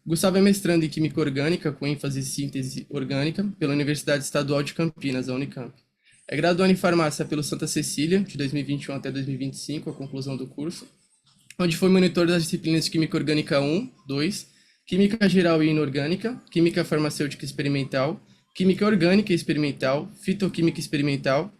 Gustavo é mestrando em Química Orgânica, com ênfase em síntese orgânica, pela Universidade Estadual de Campinas, a Unicamp. É graduado em Farmácia pelo Santa Cecília, de 2021 até 2025, a conclusão do curso, onde foi monitor das disciplinas de Química Orgânica 1, 2, Química Geral e Inorgânica, Química Farmacêutica Experimental, Química Orgânica Experimental, Fitoquímica Experimental.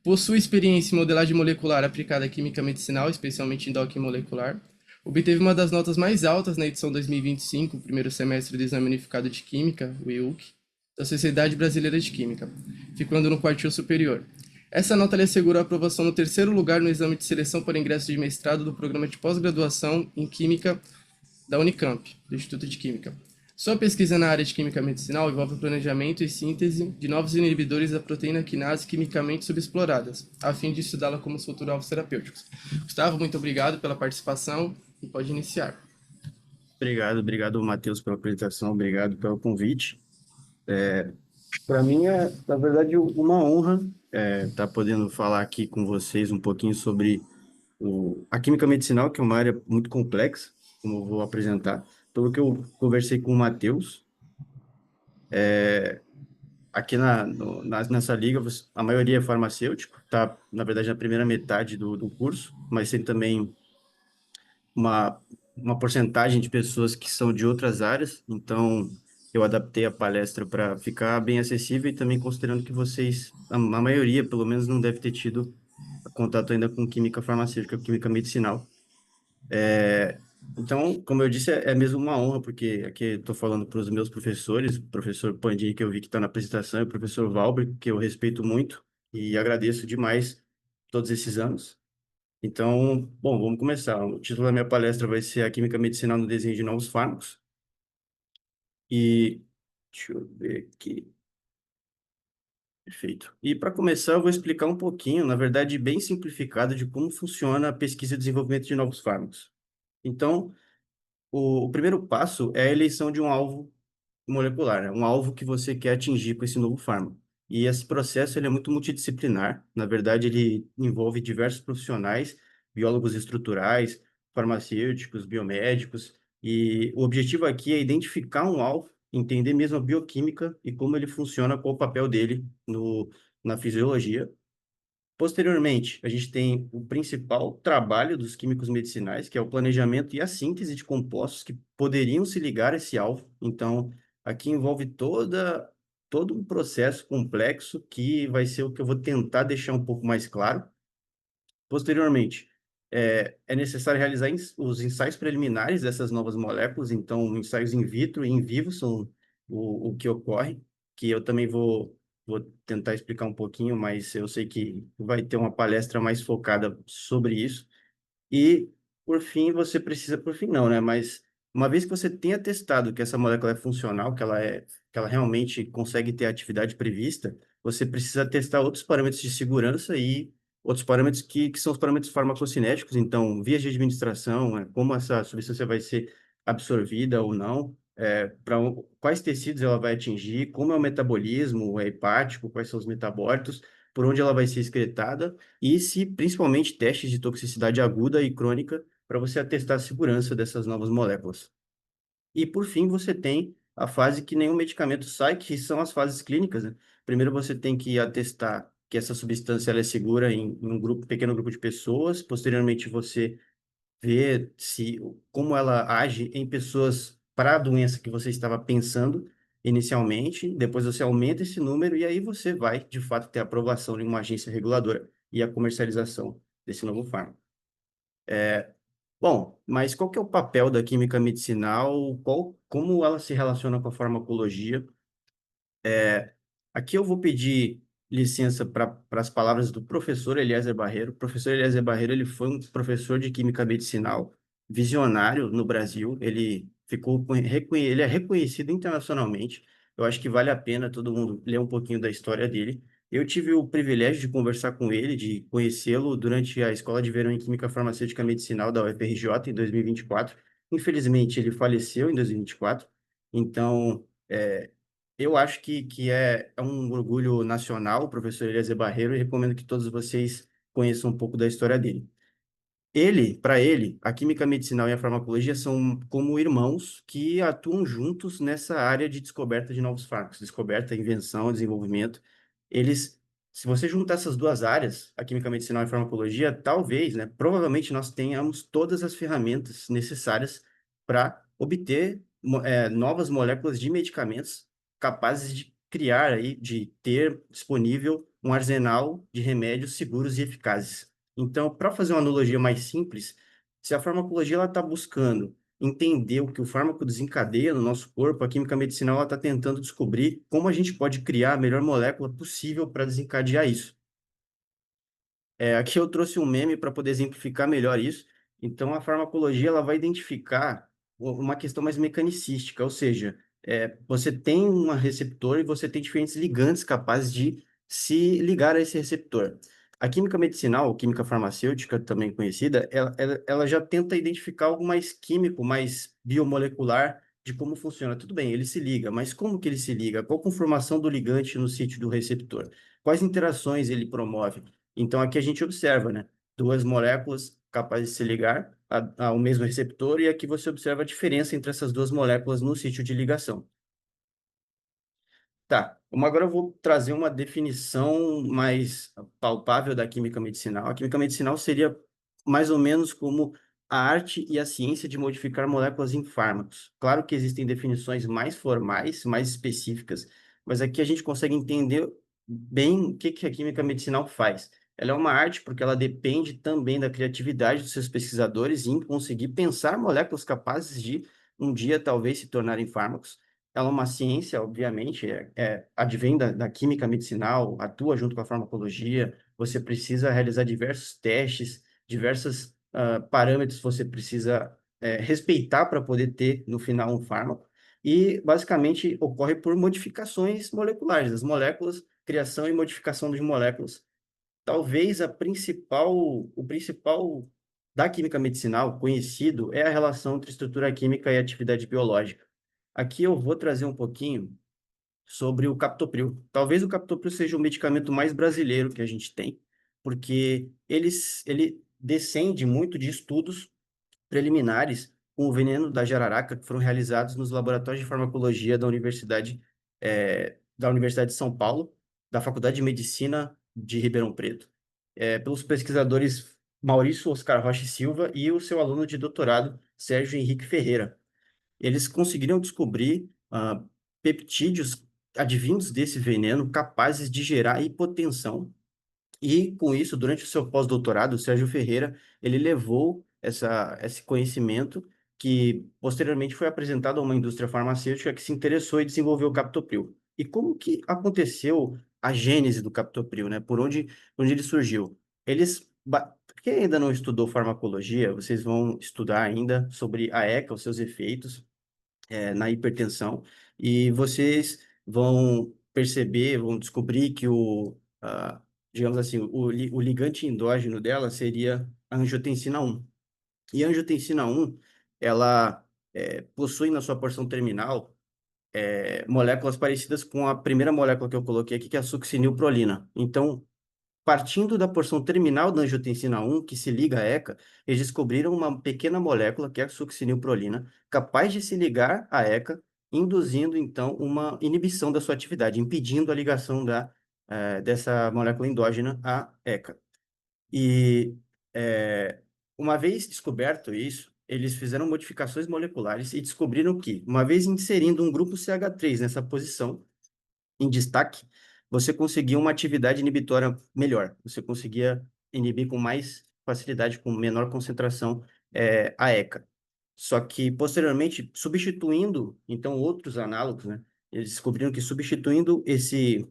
Possui experiência em modelagem molecular aplicada à química medicinal, especialmente em DOC molecular. Obteve uma das notas mais altas na edição 2025, primeiro semestre do Exame Unificado de Química, o EUC, da Sociedade Brasileira de Química, ficando no quartil superior. Essa nota lhe assegurou a aprovação no terceiro lugar no exame de seleção para ingresso de mestrado do programa de pós-graduação em Química da Unicamp, do Instituto de Química. Sua pesquisa na área de química medicinal envolve o planejamento e síntese de novos inibidores da proteína quinase quimicamente subexploradas, a fim de estudá-la como os futuros alvos terapêuticos. Gustavo, muito obrigado pela participação e pode iniciar. Obrigado, Matheus, pela apresentação, obrigado pelo convite. Para mim na verdade, uma honra estar podendo falar aqui com vocês um pouquinho sobre a química medicinal, que é uma área muito complexa, como eu vou apresentar. Pelo que eu conversei com o Matheus, aqui nessa liga, a maioria é farmacêutico, tá, na verdade, na primeira metade do curso, mas tem também uma, uma porcentagem de pessoas que são de outras áreas, então eu adaptei a palestra para ficar bem acessível e também considerando que vocês, a maioria, pelo menos, não deve ter tido contato ainda com química farmacêutica, química medicinal. Então, como eu disse, é mesmo uma honra, porque aqui estou falando para os meus professores, o professor Pandini, que eu vi que está na apresentação, e o professor Valber, que eu respeito muito e agradeço demais todos esses anos. Então, bom, vamos começar. O título da minha palestra vai ser A Química Medicinal no Desenho de Novos Fármacos. E deixa eu ver aqui. Perfeito. E para começar, eu vou explicar um pouquinho, na verdade, bem simplificado, de como funciona a pesquisa e desenvolvimento de novos fármacos. Então, o primeiro passo é a eleição de um alvo molecular, né? Um alvo que você quer atingir com esse novo fármaco. E esse processo ele é muito multidisciplinar. Na verdade, ele envolve diversos profissionais, biólogos estruturais, farmacêuticos, biomédicos. E o objetivo aqui é identificar um alvo, entender mesmo a bioquímica e como ele funciona, qual o papel dele na fisiologia. Posteriormente, a gente tem o principal trabalho dos químicos medicinais, que é o planejamento e a síntese de compostos que poderiam se ligar a esse alvo. Então, aqui envolve todo um processo complexo que vai ser o que eu vou tentar deixar um pouco mais claro. Posteriormente, é necessário realizar os ensaios preliminares dessas novas moléculas, então, ensaios in vitro e in vivo são o que ocorre, que eu também vou tentar explicar um pouquinho, mas eu sei que vai ter uma palestra mais focada sobre isso. E, por fim, por fim não, né? Mas uma vez que você tenha testado que essa molécula é funcional, que ela realmente consegue ter a atividade prevista, você precisa testar outros parâmetros de segurança e outros parâmetros que são os parâmetros farmacocinéticos, então, vias de administração, como essa substância vai ser absorvida ou não, quais tecidos ela vai atingir, como é o metabolismo, é hepático, quais são os metabólitos, por onde ela vai ser excretada, e se principalmente testes de toxicidade aguda e crônica para você atestar a segurança dessas novas moléculas. E por fim, você tem a fase que nenhum medicamento sai, que são as fases clínicas, né? Primeiro você tem que atestar que essa substância ela é segura em um pequeno grupo de pessoas. Posteriormente, você vê se como ela age em pessoas para a doença que você estava pensando inicialmente. Depois você aumenta esse número e aí você vai, de fato, ter a aprovação de uma agência reguladora e a comercialização desse novo fármaco. Bom, mas qual que é o papel da química medicinal? Como ela se relaciona com a farmacologia? Aqui eu vou pedir licença para as palavras do professor Eliezer Barreiro. O professor Eliezer Barreiro, ele foi um professor de química medicinal visionário no Brasil. Ele é reconhecido internacionalmente. Eu acho que vale a pena todo mundo ler um pouquinho da história dele. Eu tive o privilégio de conversar com ele, de conhecê-lo durante a Escola de Verão em Química Farmacêutica Medicinal da UFRJ em 2024. Infelizmente, ele faleceu em 2024. Então, eu acho que é um orgulho nacional, o professor Eliezer Barreiro, e recomendo que todos vocês conheçam um pouco da história dele. Para ele, a química medicinal e a farmacologia são como irmãos que atuam juntos nessa área de descoberta de novos fármacos, descoberta, invenção, desenvolvimento. Eles, se você juntar essas duas áreas, a química medicinal e a farmacologia, talvez, né, provavelmente nós tenhamos todas as ferramentas necessárias para obter novas moléculas de medicamentos capazes de criar aí, de ter disponível um arsenal de remédios seguros e eficazes. Então, para fazer uma analogia mais simples, se a farmacologia ela está buscando entender o que o fármaco desencadeia no nosso corpo, a química medicinal ela está tentando descobrir como a gente pode criar a melhor molécula possível para desencadear isso. Aqui eu trouxe um meme para poder exemplificar melhor isso. Então, a farmacologia ela vai identificar uma questão mais mecanicística, ou seja, você tem um receptor e você tem diferentes ligantes capazes de se ligar a esse receptor. A química medicinal, ou química farmacêutica, também conhecida, ela já tenta identificar algo mais químico, mais biomolecular de como funciona. Tudo bem, ele se liga, mas como que ele se liga? Qual a conformação do ligante no sítio do receptor? Quais interações ele promove? Então, aqui a gente observa, né? Duas moléculas capazes de se ligar ao mesmo receptor, e aqui você observa a diferença entre essas duas moléculas no sítio de ligação. Tá, agora eu vou trazer uma definição mais palpável da química medicinal. A química medicinal seria mais ou menos como a arte e a ciência de modificar moléculas em fármacos. Claro que existem definições mais formais, mais específicas, mas aqui a gente consegue entender bem o que que a química medicinal faz. Ela é uma arte porque ela depende também da criatividade dos seus pesquisadores em conseguir pensar moléculas capazes de um dia talvez se tornarem fármacos. Ela é uma ciência, obviamente, advém da química medicinal, atua junto com a farmacologia. Você precisa realizar diversos testes, diversos parâmetros você precisa respeitar para poder ter, no final, um fármaco. E, basicamente, ocorre por modificações moleculares, as moléculas, criação e modificação de moléculas. Talvez o principal da química medicinal conhecido é a relação entre estrutura química e atividade biológica. Aqui eu vou trazer um pouquinho sobre o captopril. Talvez o captopril seja o medicamento mais brasileiro que a gente tem, porque ele descende muito de estudos preliminares com o veneno da jararaca que foram realizados nos laboratórios de farmacologia da Universidade de São Paulo, da Faculdade de Medicina de Ribeirão Preto, pelos pesquisadores Maurício Oscar Rocha e Silva e o seu aluno de doutorado, Sérgio Henrique Ferreira. Eles conseguiram descobrir peptídeos advindos desse veneno capazes de gerar hipotensão. E com isso, durante o seu pós-doutorado, o Sérgio Ferreira, ele levou esse conhecimento que posteriormente foi apresentado a uma indústria farmacêutica que se interessou e desenvolveu o captopril. E como que aconteceu a gênese do captopril, né? Por onde ele surgiu? Quem ainda não estudou farmacologia, vocês vão estudar ainda sobre a ECA, os seus efeitos, na hipertensão, e vocês vão perceber, vão descobrir que digamos assim, o ligante endógeno dela seria a angiotensina 1. E a angiotensina 1, ela possui na sua porção terminal moléculas parecidas com a primeira molécula que eu coloquei aqui, que é a succinilprolina. Então, partindo da porção terminal da angiotensina 1, que se liga à ECA, eles descobriram uma pequena molécula, que é a succinilprolina, capaz de se ligar à ECA, induzindo, então, uma inibição da sua atividade, impedindo a ligação dessa molécula endógena à ECA. E, uma vez descoberto isso, eles fizeram modificações moleculares e descobriram que, uma vez inserindo um grupo CH3 nessa posição, em destaque, você conseguia uma atividade inibitória melhor. Você conseguia inibir com mais facilidade, com menor concentração, a ECA. Só que, posteriormente, substituindo, então, outros análogos, né? Eles descobriram que substituindo esse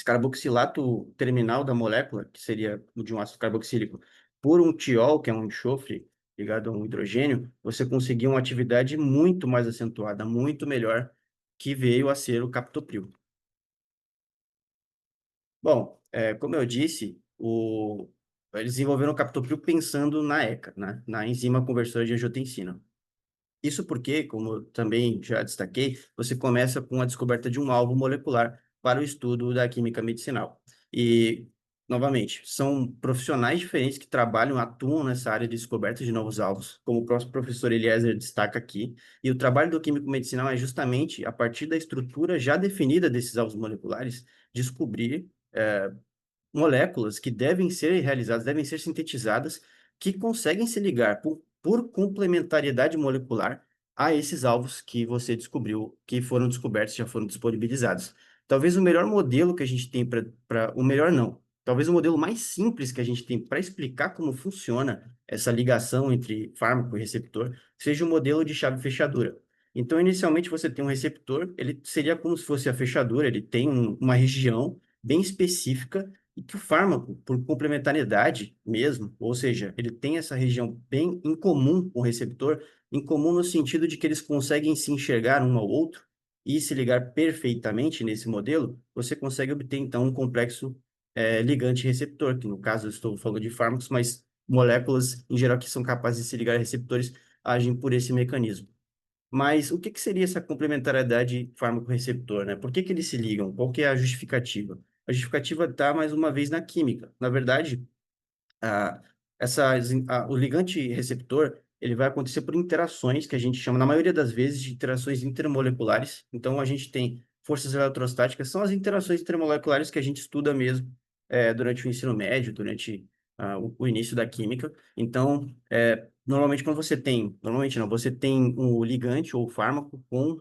carboxilato terminal da molécula, que seria o de um ácido carboxílico, por um tiol, que é um enxofre ligado a um hidrogênio, você conseguia uma atividade muito mais acentuada, muito melhor, que veio a ser o captopril. Bom, como eu disse, eles desenvolveram o captopril pensando na ECA, né? Na enzima conversora de angiotensina. Isso porque, como eu também já destaquei, você começa com a descoberta de um alvo molecular para o estudo da química medicinal. E Novamente, são profissionais diferentes que trabalham, atuam nessa área de descoberta de novos alvos, como o próximo professor Eliezer destaca aqui, e o trabalho do químico medicinal é justamente, a partir da estrutura já definida desses alvos moleculares, descobrir moléculas que devem ser realizadas, devem ser sintetizadas, que conseguem se ligar por complementariedade molecular a esses alvos que você descobriu, que foram descobertos, já foram disponibilizados. Talvez o melhor modelo que a gente tem o melhor não, talvez o modelo mais simples que a gente tem para explicar como funciona essa ligação entre fármaco e receptor seja o modelo de chave-fechadura. Então, inicialmente, você tem um receptor, ele seria como se fosse a fechadura, ele tem uma região bem específica e que o fármaco, por complementariedade mesmo, ou seja, ele tem essa região bem em comum com o receptor, em comum no sentido de que eles conseguem se enxergar um ao outro e se ligar perfeitamente nesse modelo, você consegue obter então um complexo ligante-receptor, que no caso eu estou falando de fármacos, mas moléculas em geral que são capazes de se ligar a receptores agem por esse mecanismo. Mas o que que seria essa complementariedade fármaco-receptor, né? Por que que eles se ligam? Qual que é a justificativa? A justificativa está, mais uma vez, na química. Na verdade, a, o ligante receptor, ele vai acontecer por interações que a gente chama, na maioria das vezes, de interações intermoleculares. Então, a gente tem forças eletrostáticas, são as interações intermoleculares que a gente estuda mesmo durante o ensino médio, durante o início da química. Então, normalmente quando você tem, normalmente não, você tem um ligante ou fármaco com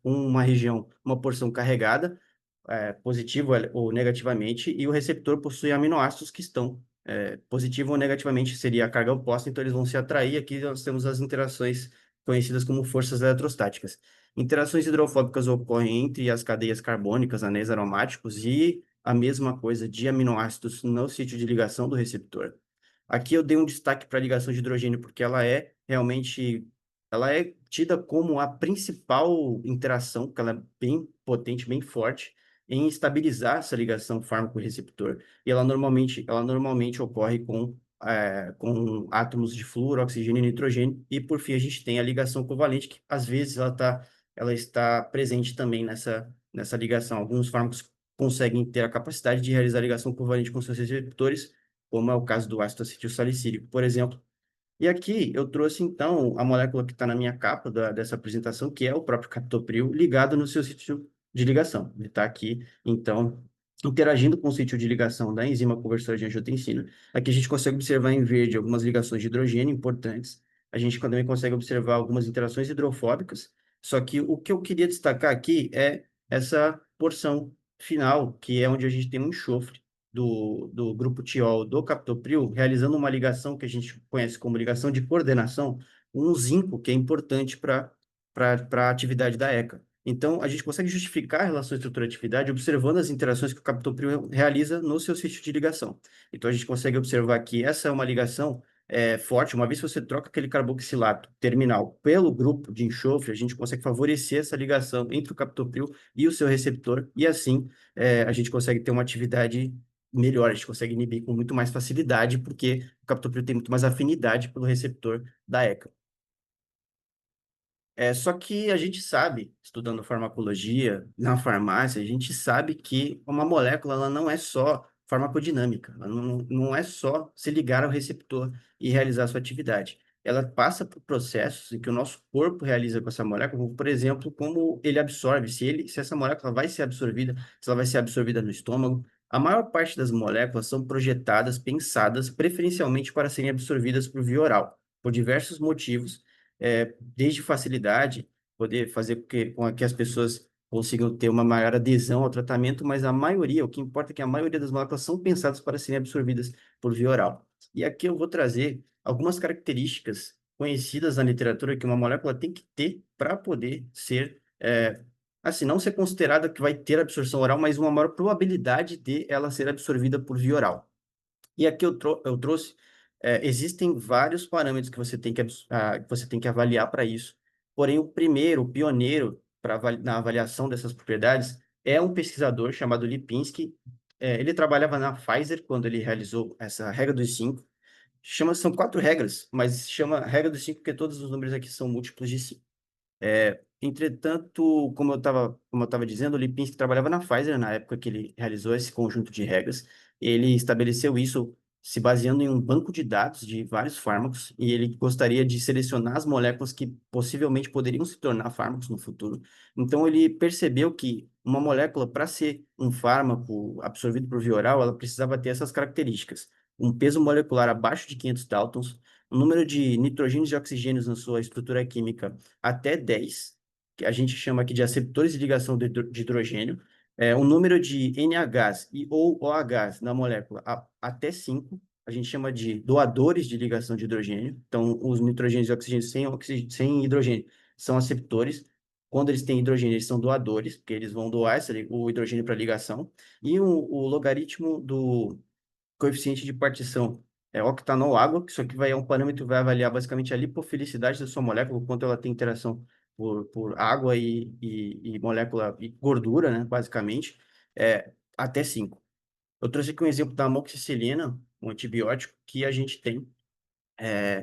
uma região, uma porção carregada, positivo ou negativamente, e o receptor possui aminoácidos que estão positivo ou negativamente seria a carga oposta, então eles vão se atrair. Aqui nós temos as interações conhecidas como forças eletrostáticas. Interações hidrofóbicas ocorrem entre as cadeias carbônicas, anéis aromáticos e a mesma coisa de aminoácidos no sítio de ligação do receptor. Aqui eu dei um destaque para a ligação de hidrogênio porque ela é tida como a principal interação, porque ela é bem potente, bem forte em estabilizar essa ligação fármaco-receptor. E ela normalmente ocorre com átomos de flúor, oxigênio e nitrogênio. E, por fim, a gente tem a ligação covalente, que às vezes ela está presente também nessa ligação. Alguns fármacos conseguem ter a capacidade de realizar ligação covalente com seus receptores, como é o caso do ácido acetilsalicílico, por exemplo. E aqui eu trouxe, então, a molécula que está na minha capa dessa apresentação, que é o próprio captopril, ligado no seu sítio de ligação. Ele está aqui, então, interagindo com o sítio de ligação da enzima conversora de angiotensina. Aqui a gente consegue observar em verde algumas ligações de hidrogênio importantes. A gente também consegue observar algumas interações hidrofóbicas. Só que o que eu queria destacar aqui é essa porção final, que é onde a gente tem um enxofre do grupo tiol do captopril, realizando uma ligação que a gente conhece como ligação de coordenação, um zinco que é importante para a atividade da ECA. Então, a gente consegue justificar a relação estrutura-atividade observando as interações que o captopril realiza no seu sítio de ligação. Então, a gente consegue observar que essa é uma ligação forte. Uma vez que você troca aquele carboxilato terminal pelo grupo de enxofre, a gente consegue favorecer essa ligação entre o captopril e o seu receptor, e assim a gente consegue ter uma atividade melhor, a gente consegue inibir com muito mais facilidade, porque o captopril tem muito mais afinidade pelo receptor da ECA. Só que a gente sabe, estudando farmacologia, na farmácia, a gente sabe que uma molécula ela não é só farmacodinâmica, ela não é só se ligar ao receptor e realizar sua atividade. Ela passa por processos em que o nosso corpo realiza com essa molécula, como, por exemplo, como ele absorve, se essa molécula vai ser absorvida, se ela vai ser absorvida no estômago. A maior parte das moléculas são projetadas, pensadas, preferencialmente para serem absorvidas por via oral, por diversos motivos, desde facilidade, poder fazer com que as pessoas consigam ter uma maior adesão ao tratamento, mas a maioria, o que importa é que a maioria das moléculas são pensadas para serem absorvidas por via oral. E aqui eu vou trazer algumas características conhecidas na literatura que uma molécula tem que ter para poder ser, assim, não ser considerada que vai ter absorção oral, mas uma maior probabilidade de ela ser absorvida por via oral. E aqui eu trouxe, existem vários parâmetros que que você tem que avaliar para isso. Porém, o primeiro, o pioneiro na avaliação dessas propriedades é um pesquisador chamado Lipinski. Ele trabalhava na Pfizer quando ele realizou essa regra dos cinco. São quatro regras, mas chama regra dos cinco porque todos os números aqui são múltiplos de cinco. Entretanto, como eu estava dizendo, o Lipinski trabalhava na Pfizer na época que ele realizou esse conjunto de regras. Ele estabeleceu isso se baseando em um banco de dados de vários fármacos e ele gostaria de selecionar as moléculas que possivelmente poderiam se tornar fármacos no futuro. Então, ele percebeu que uma molécula, para ser um fármaco absorvido por via oral, ela precisava ter essas características: um peso molecular abaixo de 500 Daltons, um número de nitrogênios e oxigênios na sua estrutura química até 10, que a gente chama aqui de aceptores de ligação de hidrogênio, um número de NHs e ou OHs na molécula até 5, a gente chama de doadores de ligação de hidrogênio. Então, os nitrogênios e oxigênios sem hidrogênio são aceptores. Quando eles têm hidrogênio, eles são doadores, porque eles vão doar o hidrogênio para ligação. E o logaritmo do coeficiente de partição é octanol água, que isso aqui é um parâmetro que vai avaliar basicamente a lipofilicidade da sua molécula, o quanto ela tem interação por água e molécula e gordura, né, basicamente, até 5. Eu trouxe aqui um exemplo da amoxicilina, um antibiótico que a gente tem,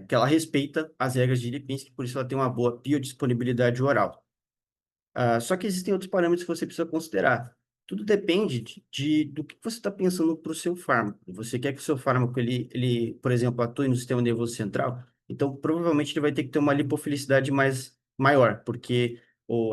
que ela respeita as regras de Lipinski, por isso ela tem uma boa biodisponibilidade oral. Só que existem outros parâmetros que você precisa considerar. Tudo depende do que você está pensando para o seu fármaco. Você quer que o seu fármaco, por exemplo, atue no sistema nervoso central? Então, provavelmente, ele vai ter que ter uma lipofilicidade maior, porque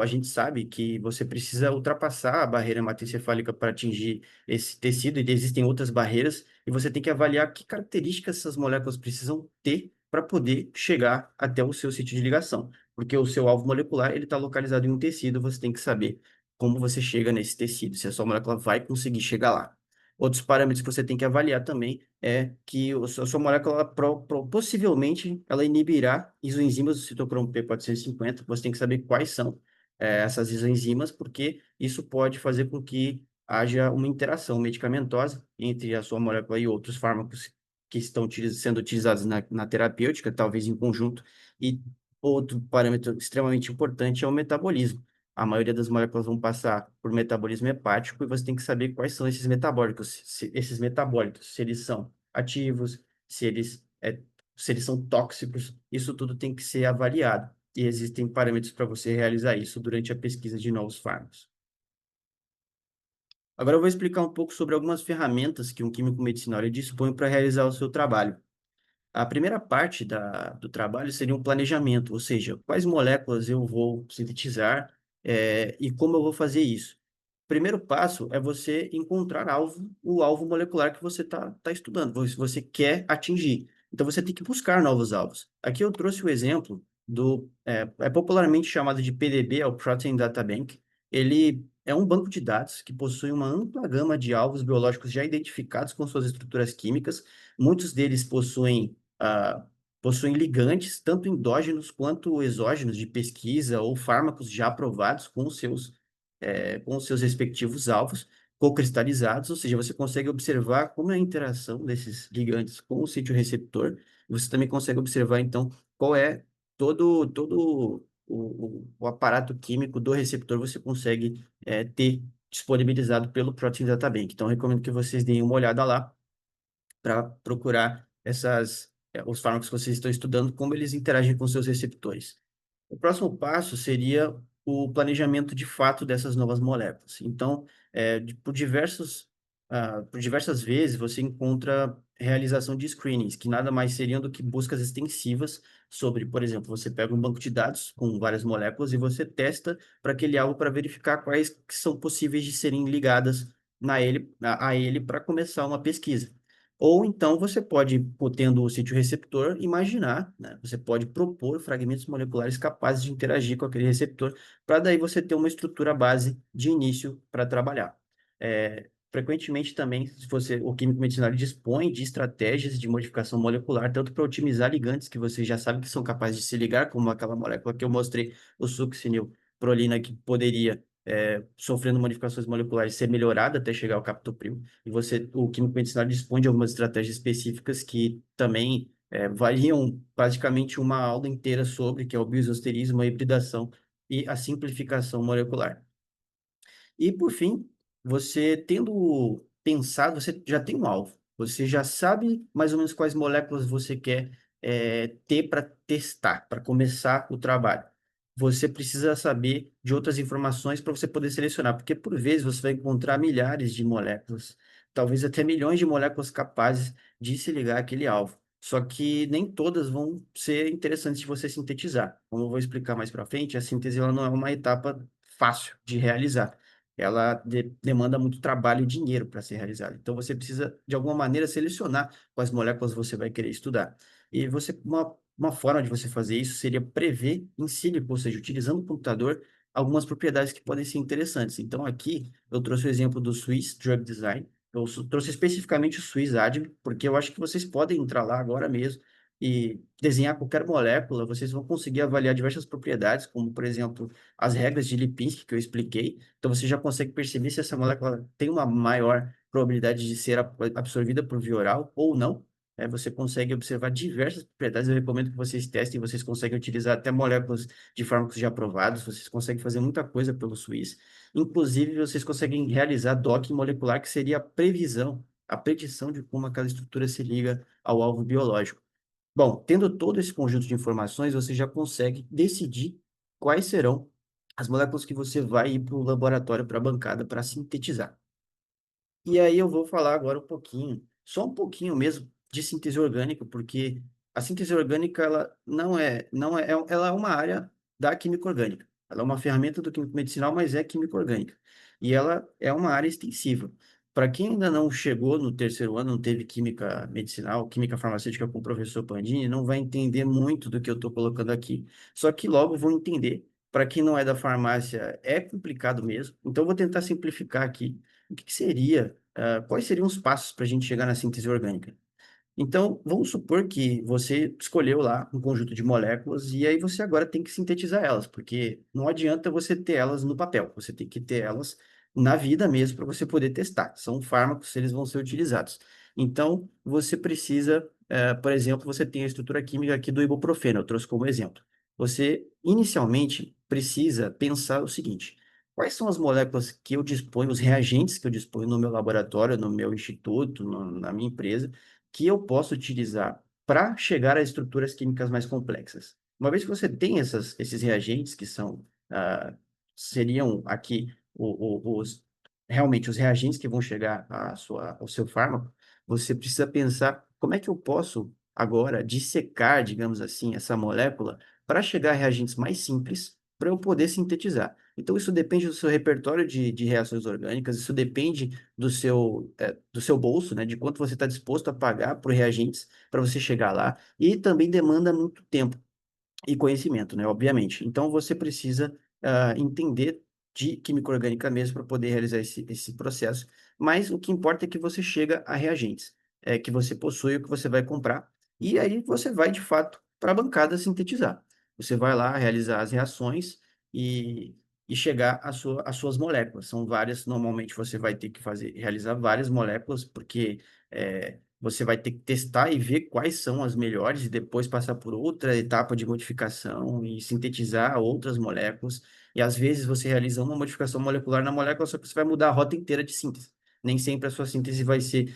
a gente sabe que você precisa ultrapassar a barreira hematoencefálica para atingir esse tecido, e existem outras barreiras, e você tem que avaliar que características essas moléculas precisam ter para poder chegar até o seu sítio de ligação, porque o seu alvo molecular ele está localizado em um tecido, você tem que saber como você chega nesse tecido, se a sua molécula vai conseguir chegar lá. Outros parâmetros que você tem que avaliar também é que a sua molécula, ela possivelmente, ela inibirá isoenzimas do citocromo P450. Você tem que saber quais são essas isoenzimas, porque isso pode fazer com que haja uma interação medicamentosa entre a sua molécula e outros fármacos que estão sendo utilizados na terapêutica, talvez em conjunto. E outro parâmetro extremamente importante é o metabolismo. A maioria das moléculas vão passar por metabolismo hepático e você tem que saber quais são esses metabólicos, esses metabólitos, se eles são ativos, se eles são tóxicos, isso tudo tem que ser avaliado. E existem parâmetros para você realizar isso durante a pesquisa de novos fármacos. Agora eu vou explicar um pouco sobre algumas ferramentas que um químico medicinal ele dispõe para realizar o seu trabalho. A primeira parte do trabalho seria um planejamento, ou seja, quais moléculas eu vou sintetizar, e como eu vou fazer isso. O primeiro passo é você encontrar o alvo molecular que você está estudando, você quer atingir. Então, você tem que buscar novos alvos. Aqui eu trouxe o exemplo é popularmente chamado de PDB, é o Protein Data Bank. Ele é um banco de dados que possui uma ampla gama de alvos biológicos já identificados com suas estruturas químicas. Muitos deles possuem ligantes, tanto endógenos quanto exógenos de pesquisa ou fármacos já aprovados com os seus respectivos alvos, co-cristalizados, ou seja, você consegue observar como é a interação desses ligantes com o sítio receptor, e você também consegue observar, então, qual é todo o aparato químico do receptor, você consegue ter disponibilizado pelo Protein Data Bank. Então, eu recomendo que vocês deem uma olhada lá para procurar os fármacos que vocês estão estudando, como eles interagem com seus receptores. O próximo passo seria o planejamento de fato dessas novas moléculas. Então, por diversas vezes, você encontra realização de screenings, que nada mais seriam do que buscas extensivas sobre, por exemplo, você pega um banco de dados com várias moléculas e você testa para aquele alvo para verificar quais que são possíveis de serem ligadas a ele para começar uma pesquisa. Ou então você pode, tendo o sítio receptor, imaginar, né? Você pode propor fragmentos moleculares capazes de interagir com aquele receptor, para daí você ter uma estrutura base de início para trabalhar. Frequentemente também, se você, o químico medicinal dispõe de estratégias de modificação molecular, tanto para otimizar ligantes que você já sabe que são capazes de se ligar, como aquela molécula que eu mostrei, o succinilprolina, que poderia, sofrendo modificações moleculares, ser melhorada até chegar ao captopril. E o químico medicinal dispõe de algumas estratégias específicas que também variam praticamente uma aula inteira sobre, que é o bioisosterismo, a hibridação e a simplificação molecular. E, por fim, você tendo pensado, você já tem um alvo. Você já sabe mais ou menos quais moléculas você quer ter para testar, para começar o trabalho. você precisa saber de outras informações para você poder selecionar, porque por vezes você vai encontrar milhares de moléculas, talvez até milhões de moléculas capazes de se ligar àquele alvo. Só que nem todas vão ser interessantes de você sintetizar. Como eu vou explicar mais para frente, a síntese ela não é uma etapa fácil de realizar. Ela demanda muito trabalho e dinheiro para ser realizada. Então você precisa, de alguma maneira, selecionar quais moléculas você vai querer estudar. E uma forma de você fazer isso seria prever em sílico, ou seja, utilizando o computador, algumas propriedades que podem ser interessantes. Então, aqui eu trouxe o exemplo do Swiss Drug Design. Trouxe especificamente o Swiss Admin, porque eu acho que vocês podem entrar lá agora mesmo e desenhar qualquer molécula, vocês vão conseguir avaliar diversas propriedades, como, por exemplo, as regras de Lipinski que eu expliquei. Então, você já consegue perceber se essa molécula tem uma maior probabilidade de ser absorvida por via oral ou não. Você consegue observar diversas propriedades. Eu recomendo que vocês testem. Vocês conseguem utilizar até moléculas de fármacos já aprovados. Vocês conseguem fazer muita coisa pelo Swiss. Inclusive, vocês conseguem realizar docking molecular, que seria a previsão, a predição de como aquela estrutura se liga ao alvo biológico. Bom, tendo todo esse conjunto de informações, você já consegue decidir quais serão as moléculas que você vai ir para o laboratório, para a bancada, para sintetizar. E aí eu vou falar agora um pouquinho, só um pouquinho mesmo, de síntese orgânica, porque a síntese orgânica, ela ela é uma área da química orgânica. Ela é uma ferramenta do químico medicinal, mas é química orgânica. E ela é uma área extensiva. Para quem ainda não chegou no terceiro ano, não teve química medicinal, química farmacêutica com o professor Pandini, não vai entender muito do que eu estou colocando aqui. Só que logo vão entender. Para quem não é da farmácia, é complicado mesmo. Então, eu vou tentar simplificar aqui o que que seria, quais seriam os passos para a gente chegar na síntese orgânica? Então, vamos supor que você escolheu lá um conjunto de moléculas e aí você agora tem que sintetizar elas, porque não adianta você ter elas no papel, você tem que ter elas na vida mesmo para você poder testar. São fármacos, eles vão ser utilizados. Então, você precisa, por exemplo, você tem a estrutura química aqui do ibuprofeno, eu trouxe como exemplo. Você, inicialmente, precisa pensar o seguinte: quais são as moléculas que eu disponho, os reagentes que eu disponho no meu laboratório, no meu instituto, na minha empresa, que eu posso utilizar para chegar a estruturas químicas mais complexas. Uma vez que você tem esses reagentes, que são, seriam aqui realmente os reagentes que vão chegar ao seu fármaco, você precisa pensar como é que eu posso agora dissecar, digamos assim, essa molécula para chegar a reagentes mais simples para eu poder sintetizar. Então, isso depende do seu repertório de reações orgânicas, isso depende do seu bolso, né, de quanto você está disposto a pagar por reagentes para você chegar lá, e também demanda muito tempo e conhecimento, né, obviamente. Então, você precisa entender de química orgânica mesmo para poder realizar esse processo, mas o que importa é que você chega a reagentes, que você possui, o que você vai comprar, e aí você vai, de fato, para a bancada sintetizar. Você vai lá realizar as reações e, e chegar às suas moléculas. São várias, normalmente você vai ter que realizar várias moléculas, porque você vai ter que testar e ver quais são as melhores e depois passar por outra etapa de modificação e sintetizar outras moléculas. E às vezes você realiza uma modificação molecular na molécula, só que você vai mudar a rota inteira de síntese. Nem sempre a sua síntese vai ser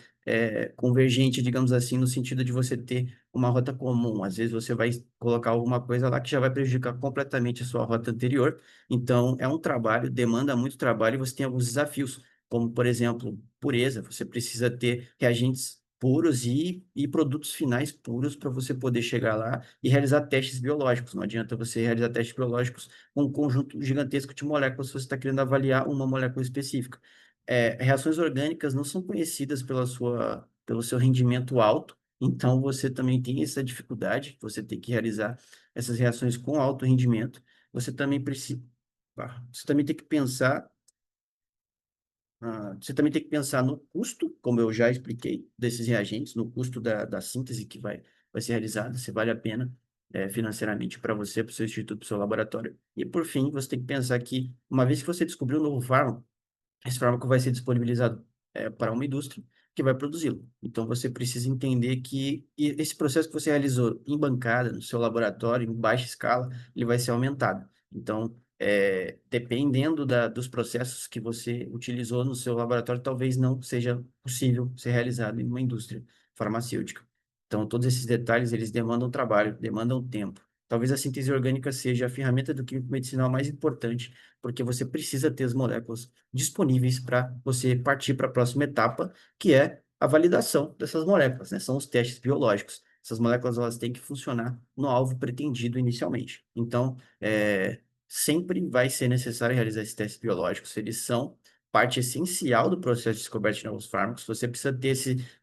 convergente, digamos assim, no sentido de você ter uma rota comum. Às vezes você vai colocar alguma coisa lá que já vai prejudicar completamente a sua rota anterior. Então, é um trabalho, demanda muito trabalho e você tem alguns desafios, como, por exemplo, pureza. Você precisa ter reagentes puros e produtos finais puros para você poder chegar lá e realizar testes biológicos. Não adianta você realizar testes biológicos com um conjunto gigantesco de moléculas se você está querendo avaliar uma molécula específica. Reações orgânicas não são conhecidas pelo seu rendimento alto, então você também tem essa dificuldade, você tem que realizar essas reações com alto rendimento. Você também precisa, você também tem que pensar você também tem que pensar no custo, como eu já expliquei, desses reagentes, no custo da síntese que vai ser realizada, se vale a pena financeiramente para você, para o seu instituto, para o seu laboratório. E, por fim, você tem que pensar que, uma vez que você descobriu um novo fármaco, esse fármaco vai ser disponibilizado para uma indústria que vai produzi-lo. Então, você precisa entender que esse processo que você realizou em bancada, no seu laboratório, em baixa escala, ele vai ser aumentado. Então, dependendo dos processos que você utilizou no seu laboratório, talvez não seja possível ser realizado em uma indústria farmacêutica. Então, todos esses detalhes, eles demandam trabalho, demandam tempo. talvez a síntese orgânica seja a ferramenta do químico medicinal mais importante, porque você precisa ter as moléculas disponíveis para você partir para a próxima etapa, que é a validação dessas moléculas, né? São os testes biológicos. Essas moléculas elas têm que funcionar no alvo pretendido inicialmente. Então, sempre vai ser necessário realizar esses testes biológicos. Eles são parte essencial do processo de descoberta de novos fármacos. Você precisa ter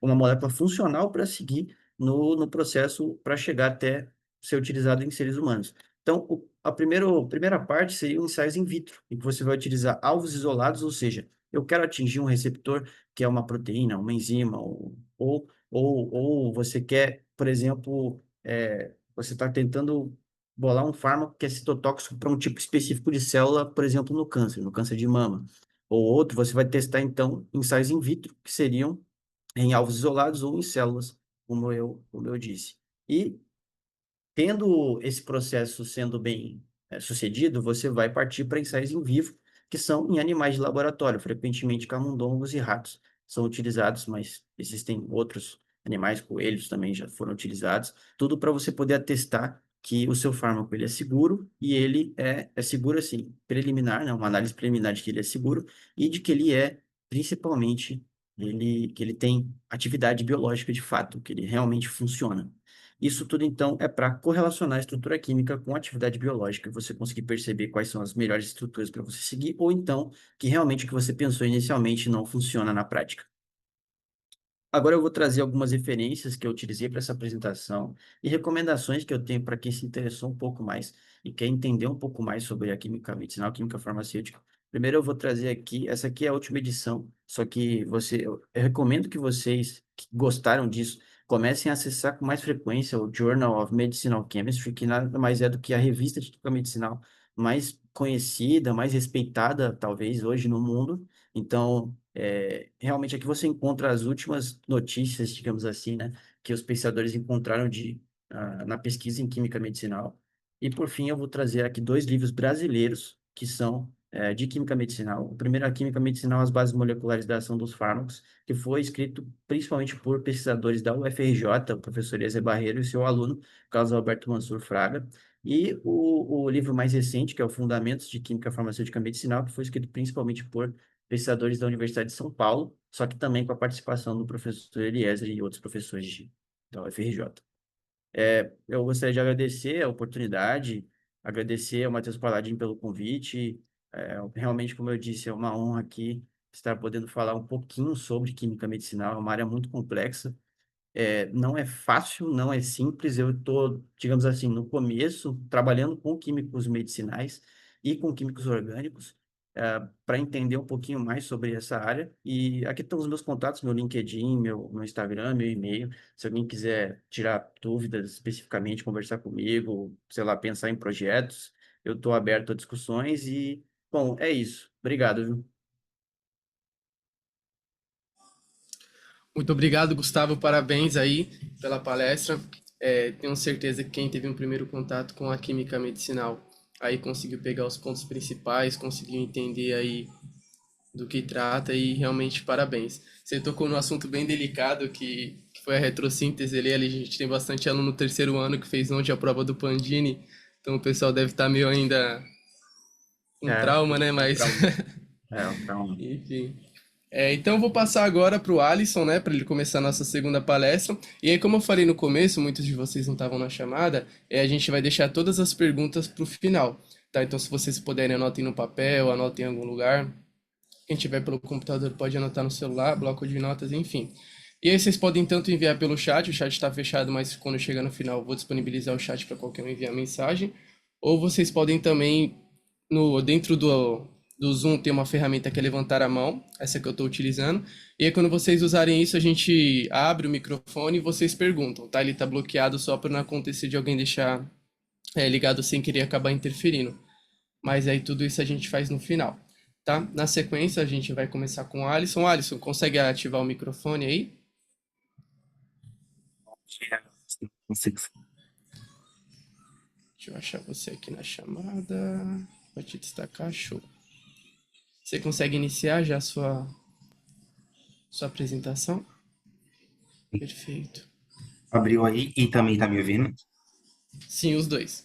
uma molécula funcional para seguir no processo para chegar até ser utilizado em seres humanos. Então, a primeira parte seria ensaios in vitro, em que você vai utilizar alvos isolados, ou seja, eu quero atingir um receptor que é uma proteína, uma enzima, ou você quer, por exemplo, você está tentando bolar um fármaco que é citotóxico para um tipo específico de célula, por exemplo, no câncer de mama. Ou outro, você vai testar, então, ensaios in vitro, que seriam em alvos isolados ou em células, como eu disse. E tendo esse processo sendo bem sucedido, você vai partir para ensaios em vivo, que são em animais de laboratório, frequentemente camundongos e ratos são utilizados, mas existem outros animais, coelhos também já foram utilizados, tudo para você poder atestar que o seu fármaco ele é seguro e ele é seguro assim, preliminar, né, uma análise preliminar de que ele é seguro e de que ele principalmente, que ele tem atividade biológica de fato, que ele realmente funciona. Isso tudo, então, é para correlacionar a estrutura química com a atividade biológica, você conseguir perceber quais são as melhores estruturas para você seguir, ou então que realmente o que você pensou inicialmente não funciona na prática. Agora eu vou trazer algumas referências que eu utilizei para essa apresentação e recomendações que eu tenho para quem se interessou um pouco mais e quer entender um pouco mais sobre a química medicinal, química farmacêutica. Primeiro eu vou trazer aqui, essa aqui é a última edição, só que eu recomendo que vocês que gostaram disso comecem a acessar com mais frequência o Journal of Medicinal Chemistry, que nada mais é do que a revista de química medicinal mais conhecida, mais respeitada, talvez, hoje no mundo. Então, realmente aqui você encontra as últimas notícias, digamos assim, né, que os pesquisadores encontraram na pesquisa em química medicinal. E, por fim, eu vou trazer aqui dois livros brasileiros que são de química medicinal. O primeiro é a Química Medicinal, as bases moleculares da ação dos fármacos, que foi escrito principalmente por pesquisadores da UFRJ, o professor Eliezer Barreiro e seu aluno, Carlos Alberto Mansur Fraga. E o livro mais recente, que é o Fundamentos de Química Farmacêutica Medicinal, que foi escrito principalmente por pesquisadores da Universidade de São Paulo, só que também com a participação do professor Eliezer e outros professores da UFRJ. Eu gostaria de agradecer a oportunidade, agradecer ao Matheus Paladin pelo convite. Realmente, como eu disse, é uma honra aqui estar podendo falar um pouquinho sobre química medicinal, é uma área muito complexa. Não é fácil, não é simples. Eu estou, digamos assim, no começo, trabalhando com químicos medicinais e com químicos orgânicos, para entender um pouquinho mais sobre essa área. E aqui estão os meus contatos, meu LinkedIn, meu Instagram, meu e-mail. Se alguém quiser tirar dúvidas especificamente, conversar comigo, sei lá, pensar em projetos, eu estou aberto a discussões e, bom, é isso. Obrigado, viu? Muito obrigado, Gustavo. Parabéns aí pela palestra. Tenho certeza que quem teve um primeiro contato com a química medicinal aí conseguiu pegar os pontos principais, conseguiu entender aí do que trata e realmente parabéns. Você tocou num assunto bem delicado que foi a retrossíntese ali. A gente tem bastante aluno no terceiro ano que fez ontem a prova do Pandini, então o pessoal deve estar meio ainda com É, trauma, né? um Mas, trauma. Um trauma. enfim. Então eu vou passar agora para o Alisson, né, para ele começar a nossa segunda palestra. E aí, como eu falei no começo, muitos de vocês não estavam na chamada, a gente vai deixar todas as perguntas para o final, tá? Então, se vocês puderem, anotem no papel, anotem em algum lugar. Quem tiver pelo computador pode anotar no celular, bloco de notas, enfim. E aí vocês podem tanto enviar pelo chat, o chat está fechado, mas quando chegar no final eu vou disponibilizar o chat para qualquer um enviar mensagem. Ou vocês podem também, dentro do Zoom, tem uma ferramenta que é levantar a mão, essa que eu estou utilizando. E aí quando vocês usarem isso, a gente abre o microfone e vocês perguntam, tá? Ele está bloqueado só para não acontecer de alguém deixar ligado sem querer acabar interferindo. Mas aí tudo isso a gente faz no final, tá? Na sequência a gente vai começar com o Alisson. Alisson, consegue ativar o microfone aí? Deixa eu achar você aqui na chamada. Vou te destacar, show. Você consegue iniciar já a sua apresentação? Perfeito. Abriu aí e também tá me ouvindo? Sim, os dois.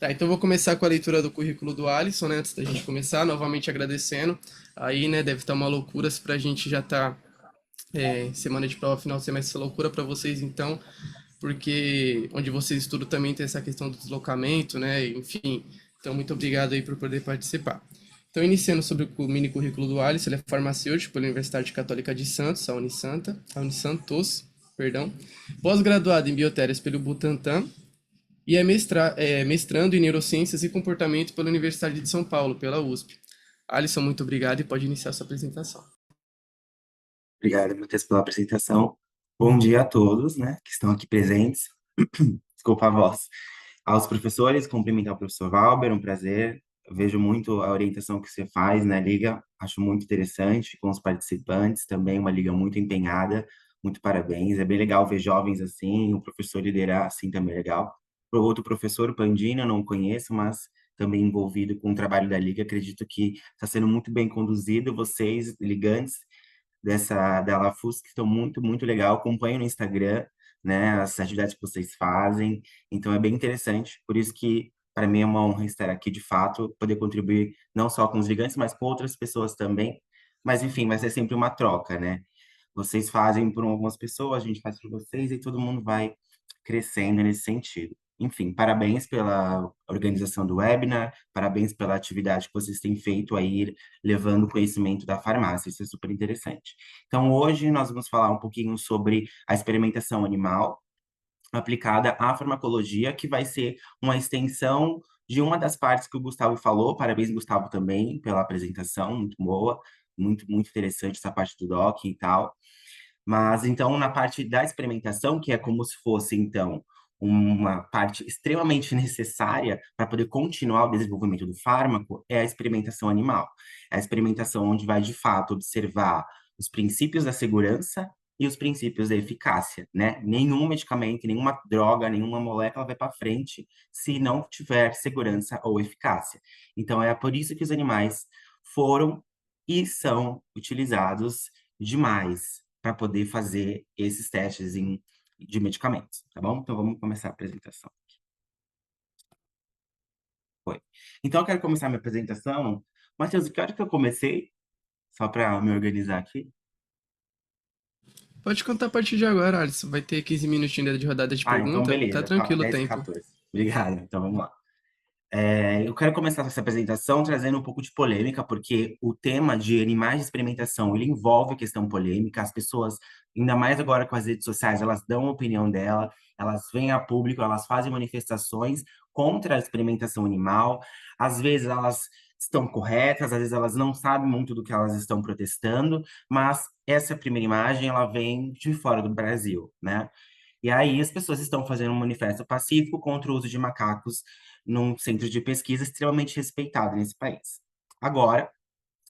Tá, então eu vou começar com a leitura do currículo do Alisson, né? Antes da gente começar, novamente agradecendo. Aí, né, deve estar uma loucura se pra gente já tá semana de prova, final de semestre, essa loucura pra vocês, então, porque onde vocês estudam também tem essa questão do deslocamento, né? Enfim, então muito obrigado aí por poder participar. Então, iniciando sobre o mini currículo do Alisson, ele é farmacêutico pela Universidade Católica de Santos, a Unisantos, perdão. Pós-graduado em biotéries pelo Butantan, e é mestrando em Neurociências e Comportamento pela Universidade de São Paulo, pela USP. Alisson, muito obrigado e pode iniciar sua apresentação. Obrigado, Matheus, pela apresentação. Bom dia a todos, né, que estão aqui presentes. Desculpa a voz. Aos professores, cumprimentar o professor Valber, um prazer. Eu vejo muito a orientação que você faz na liga, acho muito interessante, com os participantes também, uma liga muito empenhada, muito parabéns. É bem legal ver jovens assim, o professor liderar assim também é legal. O outro professor, o Pandina, eu não conheço, mas também envolvido com o trabalho da liga, acredito que está sendo muito bem conduzido. Vocês, ligantes, da Lafus, que estão muito legal. Acompanho no Instagram, né, as atividades que vocês fazem. Então é bem interessante. Por isso que para mim é uma honra estar aqui de fato, poder contribuir não só com os gigantes, mas com outras pessoas também. Mas enfim, vai ser sempre uma troca, né? Vocês fazem por algumas pessoas, a gente faz por vocês e todo mundo vai crescendo nesse sentido. Enfim, parabéns pela organização do webinar, parabéns pela atividade que vocês têm feito aí, levando o conhecimento da farmácia, isso é super interessante. Então, hoje nós vamos falar um pouquinho sobre a experimentação animal aplicada à farmacologia, que vai ser uma extensão de uma das partes que o Gustavo falou. Parabéns, Gustavo, também pela apresentação, muito boa, muito interessante essa parte do doc e tal. Mas então, na parte da experimentação, que é como se fosse, então, uma parte extremamente necessária para poder continuar o desenvolvimento do fármaco, é a experimentação animal. É a experimentação onde vai, de fato, observar os princípios da segurança e os princípios da eficácia, né? Nenhum medicamento, nenhuma droga, nenhuma molécula vai para frente se não tiver segurança ou eficácia. Então, é por isso que os animais foram e são utilizados demais para poder fazer esses testes de medicamentos, tá bom? Então vamos começar a apresentação. Foi. Então eu quero começar a minha apresentação. Matheus, que hora que eu comecei? Só para me organizar aqui. Pode contar a partir de agora, Alisson. Vai ter 15 minutinhos de rodada de Ah, então pergunta. Tá beleza. tranquilo o 10 e tempo. 14. Obrigado. Então vamos lá. Eu quero começar essa apresentação trazendo um pouco de polêmica, porque o tema de animais de experimentação, ele envolve questão polêmica. As pessoas, ainda mais agora com as redes sociais, elas dão a opinião dela, elas vêm a público, elas fazem manifestações contra a experimentação animal. Às vezes elas estão corretas, às vezes elas não sabem muito do que elas estão protestando, mas essa primeira imagem, ela vem de fora do Brasil, né? E aí as pessoas estão fazendo um manifesto pacífico contra o uso de macacos num centro de pesquisa extremamente respeitado nesse país. Agora,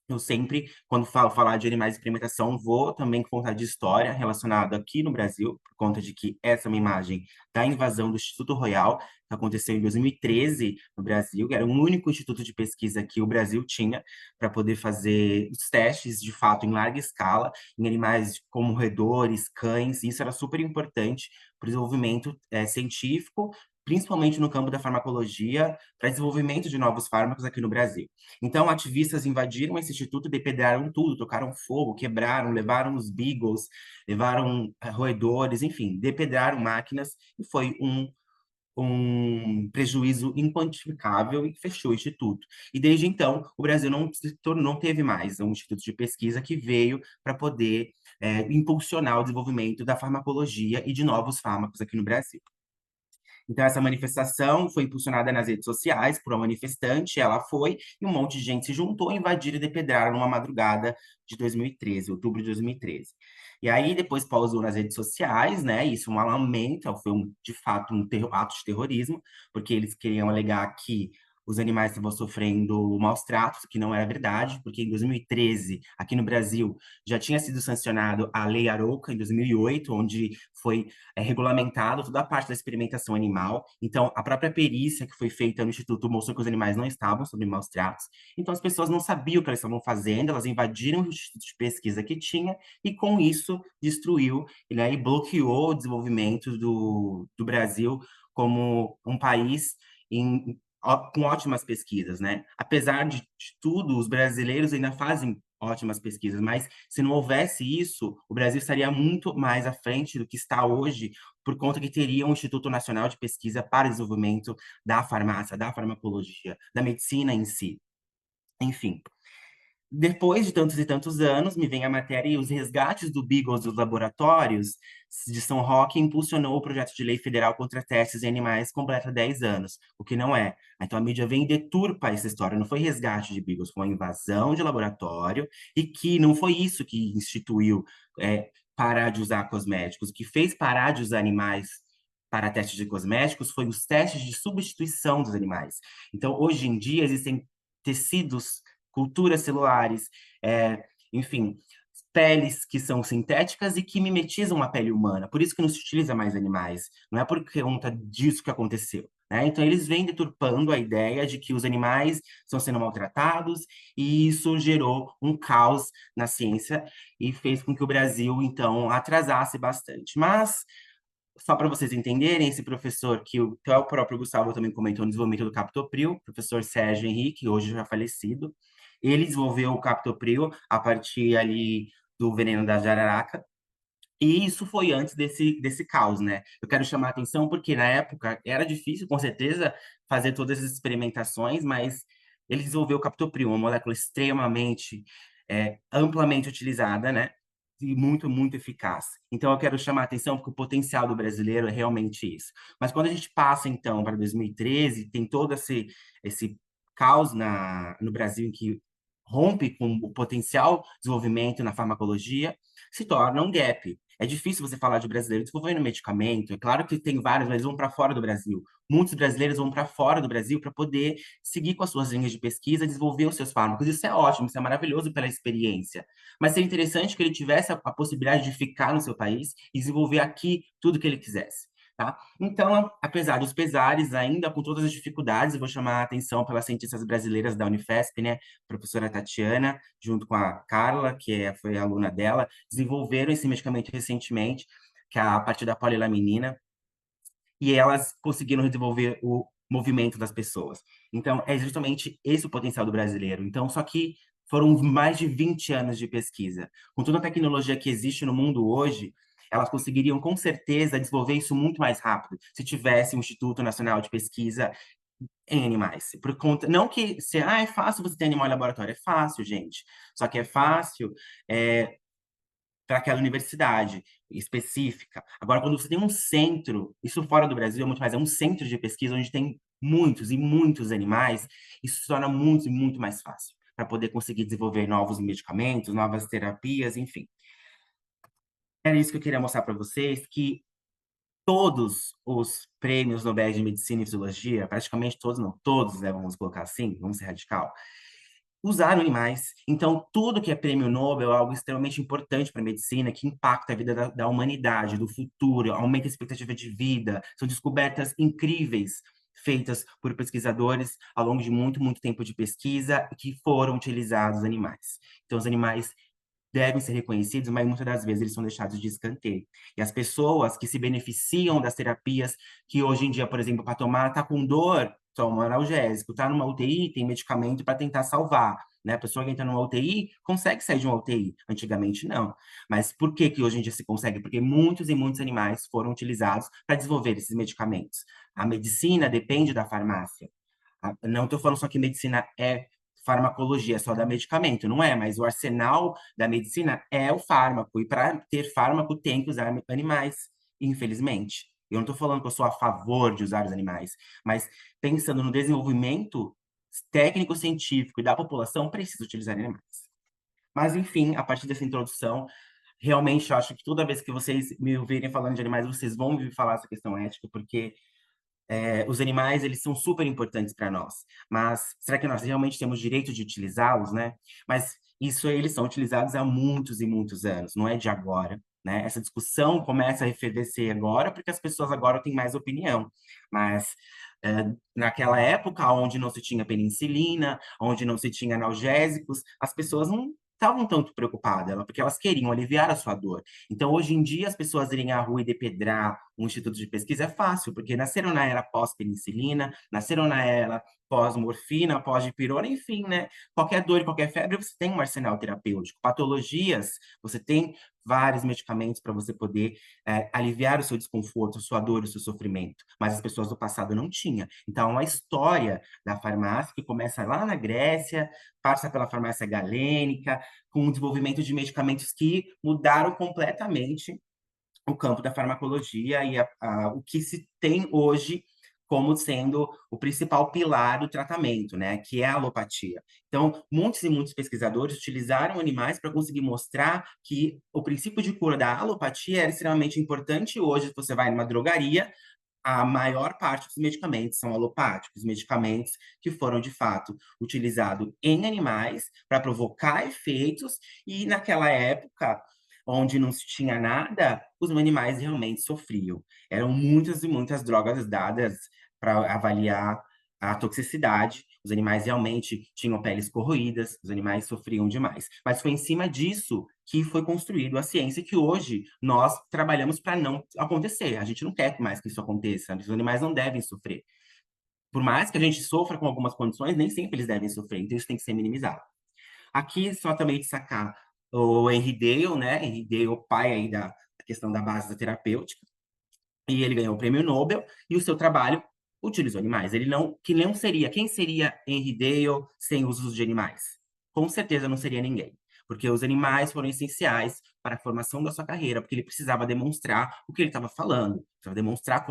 eu sempre, quando falo falar de animais de experimentação, vou também contar de história relacionada aqui no Brasil, por conta de que essa é uma imagem da invasão do Instituto Royal, que aconteceu em 2013 no Brasil, que era o único instituto de pesquisa que o Brasil tinha para poder fazer os testes, de fato, em larga escala, em animais como roedores, cães, e isso era super importante para o desenvolvimento científico, principalmente no campo da farmacologia, para desenvolvimento de novos fármacos aqui no Brasil. Então, ativistas invadiram esse instituto, depedraram tudo, tocaram fogo, quebraram, levaram os beagles, levaram roedores, enfim, depedraram máquinas e foi um prejuízo inquantificável e fechou o instituto. E desde então, o Brasil não teve mais um instituto de pesquisa que veio para poder impulsionar o desenvolvimento da farmacologia e de novos fármacos aqui no Brasil. Então, essa manifestação foi impulsionada nas redes sociais por uma manifestante, ela foi, e um monte de gente se juntou, invadiram e depedraram numa madrugada de 2013, outubro de 2013. E aí, depois pausou nas redes sociais, né? Isso é um lamento, foi de fato ato de terrorismo, porque eles queriam alegar que os animais estavam sofrendo maus tratos, que não era verdade, porque em 2013, aqui no Brasil, já tinha sido sancionado a Lei Arouca, em 2008, onde foi regulamentado toda a parte da experimentação animal. Então, a própria perícia que foi feita no Instituto mostrou que os animais não estavam sob maus tratos. Então, as pessoas não sabiam o que elas estavam fazendo, elas invadiram o Instituto de Pesquisa que tinha e, com isso, destruiu, né, e bloqueou o desenvolvimento do Brasil como um país com ótimas pesquisas, né? Apesar de tudo, os brasileiros ainda fazem ótimas pesquisas, mas se não houvesse isso, o Brasil estaria muito mais à frente do que está hoje, por conta que teria um Instituto Nacional de Pesquisa para o Desenvolvimento da Farmácia, da farmacologia, da medicina em si. Enfim, depois de tantos e tantos anos, me vem a matéria e os resgates do Beagle dos laboratórios de São Roque impulsionou o projeto de lei federal contra testes em animais completa 10 anos, o que não é. Então a mídia vem e deturpa essa história, não foi resgate de Beagles, foi uma invasão de laboratório, e que não foi isso que instituiu parar de usar cosméticos. O que fez parar de usar animais para testes de cosméticos foi os testes de substituição dos animais. Então, hoje em dia, existem tecidos, culturas celulares, enfim, peles que são sintéticas e que mimetizam a pele humana. Por isso que não se utiliza mais animais. Não é por conta disso que aconteceu, né? Então, eles vêm deturpando a ideia de que os animais estão sendo maltratados, e isso gerou um caos na ciência e fez com que o Brasil, então, atrasasse bastante. Mas, só para vocês entenderem, esse professor que o próprio Gustavo também comentou no desenvolvimento do Captopril, professor Sérgio Henrique, hoje já falecido, ele desenvolveu o Captopril a partir ali do veneno da jararaca, e isso foi antes desse caos, né? Eu quero chamar a atenção porque na época era difícil, com certeza, fazer todas as experimentações, mas ele desenvolveu o Captopril, uma molécula extremamente amplamente utilizada, né? E muito, muito eficaz. Então, eu quero chamar a atenção porque o potencial do brasileiro é realmente isso. Mas quando a gente passa, então, para 2013, tem todo esse caos no Brasil em que rompe com o potencial desenvolvimento na farmacologia, se torna um gap. É difícil você falar de brasileiro desenvolvendo medicamento. É claro que tem vários, mas eles vão para fora do Brasil. Muitos brasileiros vão para fora do Brasil para poder seguir com as suas linhas de pesquisa, desenvolver os seus fármacos. Isso é ótimo, isso é maravilhoso pela experiência. Mas seria interessante que ele tivesse a possibilidade de ficar no seu país e desenvolver aqui tudo que ele quisesse. Tá? Então, apesar dos pesares, ainda com todas as dificuldades, eu vou chamar a atenção pelas cientistas brasileiras da Unifesp, né? Professora Tatiana, junto com a Carla, foi aluna dela, desenvolveram esse medicamento recentemente, que é a partir da polilaminina, e elas conseguiram desenvolver o movimento das pessoas. Então, é justamente esse o potencial do brasileiro. Então, só que foram mais de 20 anos de pesquisa. Com toda a tecnologia que existe no mundo hoje, elas conseguiriam, com certeza, desenvolver isso muito mais rápido, se tivesse um Instituto Nacional de Pesquisa em animais. Por conta, não que é fácil você ter animal em laboratório, é fácil, gente. Só que é fácil para aquela universidade específica. Agora, quando você tem um centro, isso fora do Brasil é muito mais, é um centro de pesquisa onde tem muitos e muitos animais, isso se torna muito e muito mais fácil para poder conseguir desenvolver novos medicamentos, novas terapias, enfim. Era isso que eu queria mostrar para vocês, que todos os prêmios Nobel de Medicina e Fisiologia, praticamente todos, não, todos, né, vamos colocar assim, vamos ser radical, usaram animais. Então, tudo que é prêmio Nobel é algo extremamente importante para a medicina, que impacta a vida da humanidade, do futuro, aumenta a expectativa de vida. São descobertas incríveis feitas por pesquisadores ao longo de muito, muito tempo de pesquisa, que foram utilizados animais. Então, os animais devem ser reconhecidos, mas muitas das vezes eles são deixados de escanteio. E as pessoas que se beneficiam das terapias, que hoje em dia, por exemplo, para tomar, tá com dor, toma analgésico, tá numa UTI, tem medicamento para tentar salvar, né? A pessoa que entra numa UTI consegue sair de uma UTI, antigamente não. Mas por que que hoje em dia se consegue? Porque muitos e muitos animais foram utilizados para desenvolver esses medicamentos. A medicina depende da farmácia. Não estou falando só que medicina é farmacologia, só da medicamento, não é, mas o arsenal da medicina é o fármaco, e para ter fármaco tem que usar animais, infelizmente. Eu não estou falando que eu sou a favor de usar os animais, mas pensando no desenvolvimento técnico-científico e da população, precisa utilizar animais. Mas, enfim, a partir dessa introdução, realmente eu acho que toda vez que vocês me ouvirem falando de animais, vocês vão me falar essa questão ética, porque os animais, eles são super importantes para nós, mas será que nós realmente temos direito de utilizá-los, né? Mas isso, eles são utilizados há muitos e muitos anos, não é de agora, né? Essa discussão começa a efervescer agora, porque as pessoas agora têm mais opinião, mas naquela época, onde não se tinha penicilina, onde não se tinha analgésicos, as pessoas não estavam tanto preocupadas, porque elas queriam aliviar a sua dor. Então, hoje em dia, as pessoas irem à rua e depredar um instituto de pesquisa é fácil, porque nasceram na era pós-penicilina, nasceram na era pós-morfina, pós-dipirona, enfim, né? Qualquer dor e qualquer febre, você tem um arsenal terapêutico. Patologias, você tem vários medicamentos para você poder aliviar o seu desconforto, a sua dor, o seu sofrimento. Mas as pessoas do passado não tinham. Então, a história da farmácia, que começa lá na Grécia, passa pela farmácia galênica, com o desenvolvimento de medicamentos que mudaram completamente o campo da farmacologia e o que se tem hoje como sendo o principal pilar do tratamento, né, que é a alopatia. Então, muitos e muitos pesquisadores utilizaram animais para conseguir mostrar que o princípio de cura da alopatia era extremamente importante. Hoje, se você vai numa drogaria, a maior parte dos medicamentos são alopáticos, medicamentos que foram, de fato, utilizados em animais para provocar efeitos, e naquela época, onde não se tinha nada, os animais realmente sofriam. Eram muitas e muitas drogas dadas para avaliar a toxicidade. Os animais realmente tinham peles corroídas, os animais sofriam demais. Mas foi em cima disso que foi construído a ciência que hoje nós trabalhamos para não acontecer. A gente não quer mais que isso aconteça. Os animais não devem sofrer. Por mais que a gente sofra com algumas condições, nem sempre eles devem sofrer. Então isso tem que ser minimizado. Aqui, só também destacar o Henry Dale, né? Henry Dale, o pai aí da questão da base da terapêutica, e ele ganhou o prêmio Nobel, e o seu trabalho utilizou animais. Ele não, que não seria, quem seria Henry Dale sem os usos de animais? Com certeza não seria ninguém, porque os animais foram essenciais para a formação da sua carreira, porque ele precisava demonstrar o que ele estava falando, precisava demonstrar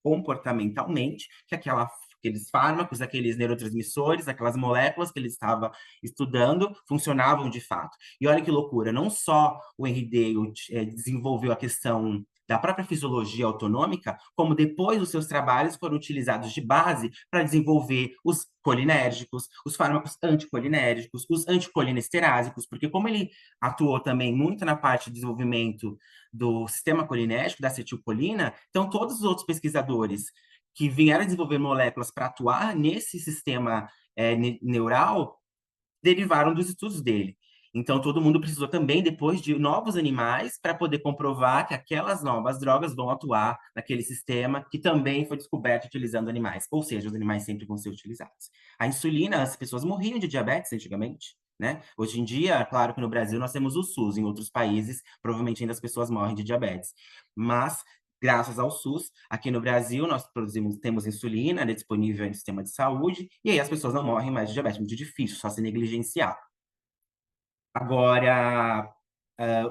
comportamentalmente que aqueles fármacos, aqueles neurotransmissores, aquelas moléculas que ele estava estudando funcionavam de fato. E olha que loucura, não só o Henry Dale desenvolveu a questão da própria fisiologia autonômica, como depois os seus trabalhos foram utilizados de base para desenvolver os colinérgicos, os fármacos anticolinérgicos, os anticolinesterásicos, porque como ele atuou também muito na parte de desenvolvimento do sistema colinérgico, da acetilcolina, então todos os outros pesquisadores que vieram desenvolver moléculas para atuar nesse sistema neural derivaram dos estudos dele. Então, todo mundo precisou também, depois, de novos animais para poder comprovar que aquelas novas drogas vão atuar naquele sistema que também foi descoberto utilizando animais. Ou seja, os animais sempre vão ser utilizados. A insulina, as pessoas morriam de diabetes antigamente, né? Hoje em dia, claro que no Brasil nós temos o SUS, em outros países, provavelmente ainda as pessoas morrem de diabetes. Mas, graças ao SUS, aqui no Brasil nós temos insulina, né, disponível no sistema de saúde, e aí as pessoas não morrem mais de diabetes. Muito difícil, só se negligenciar. Agora,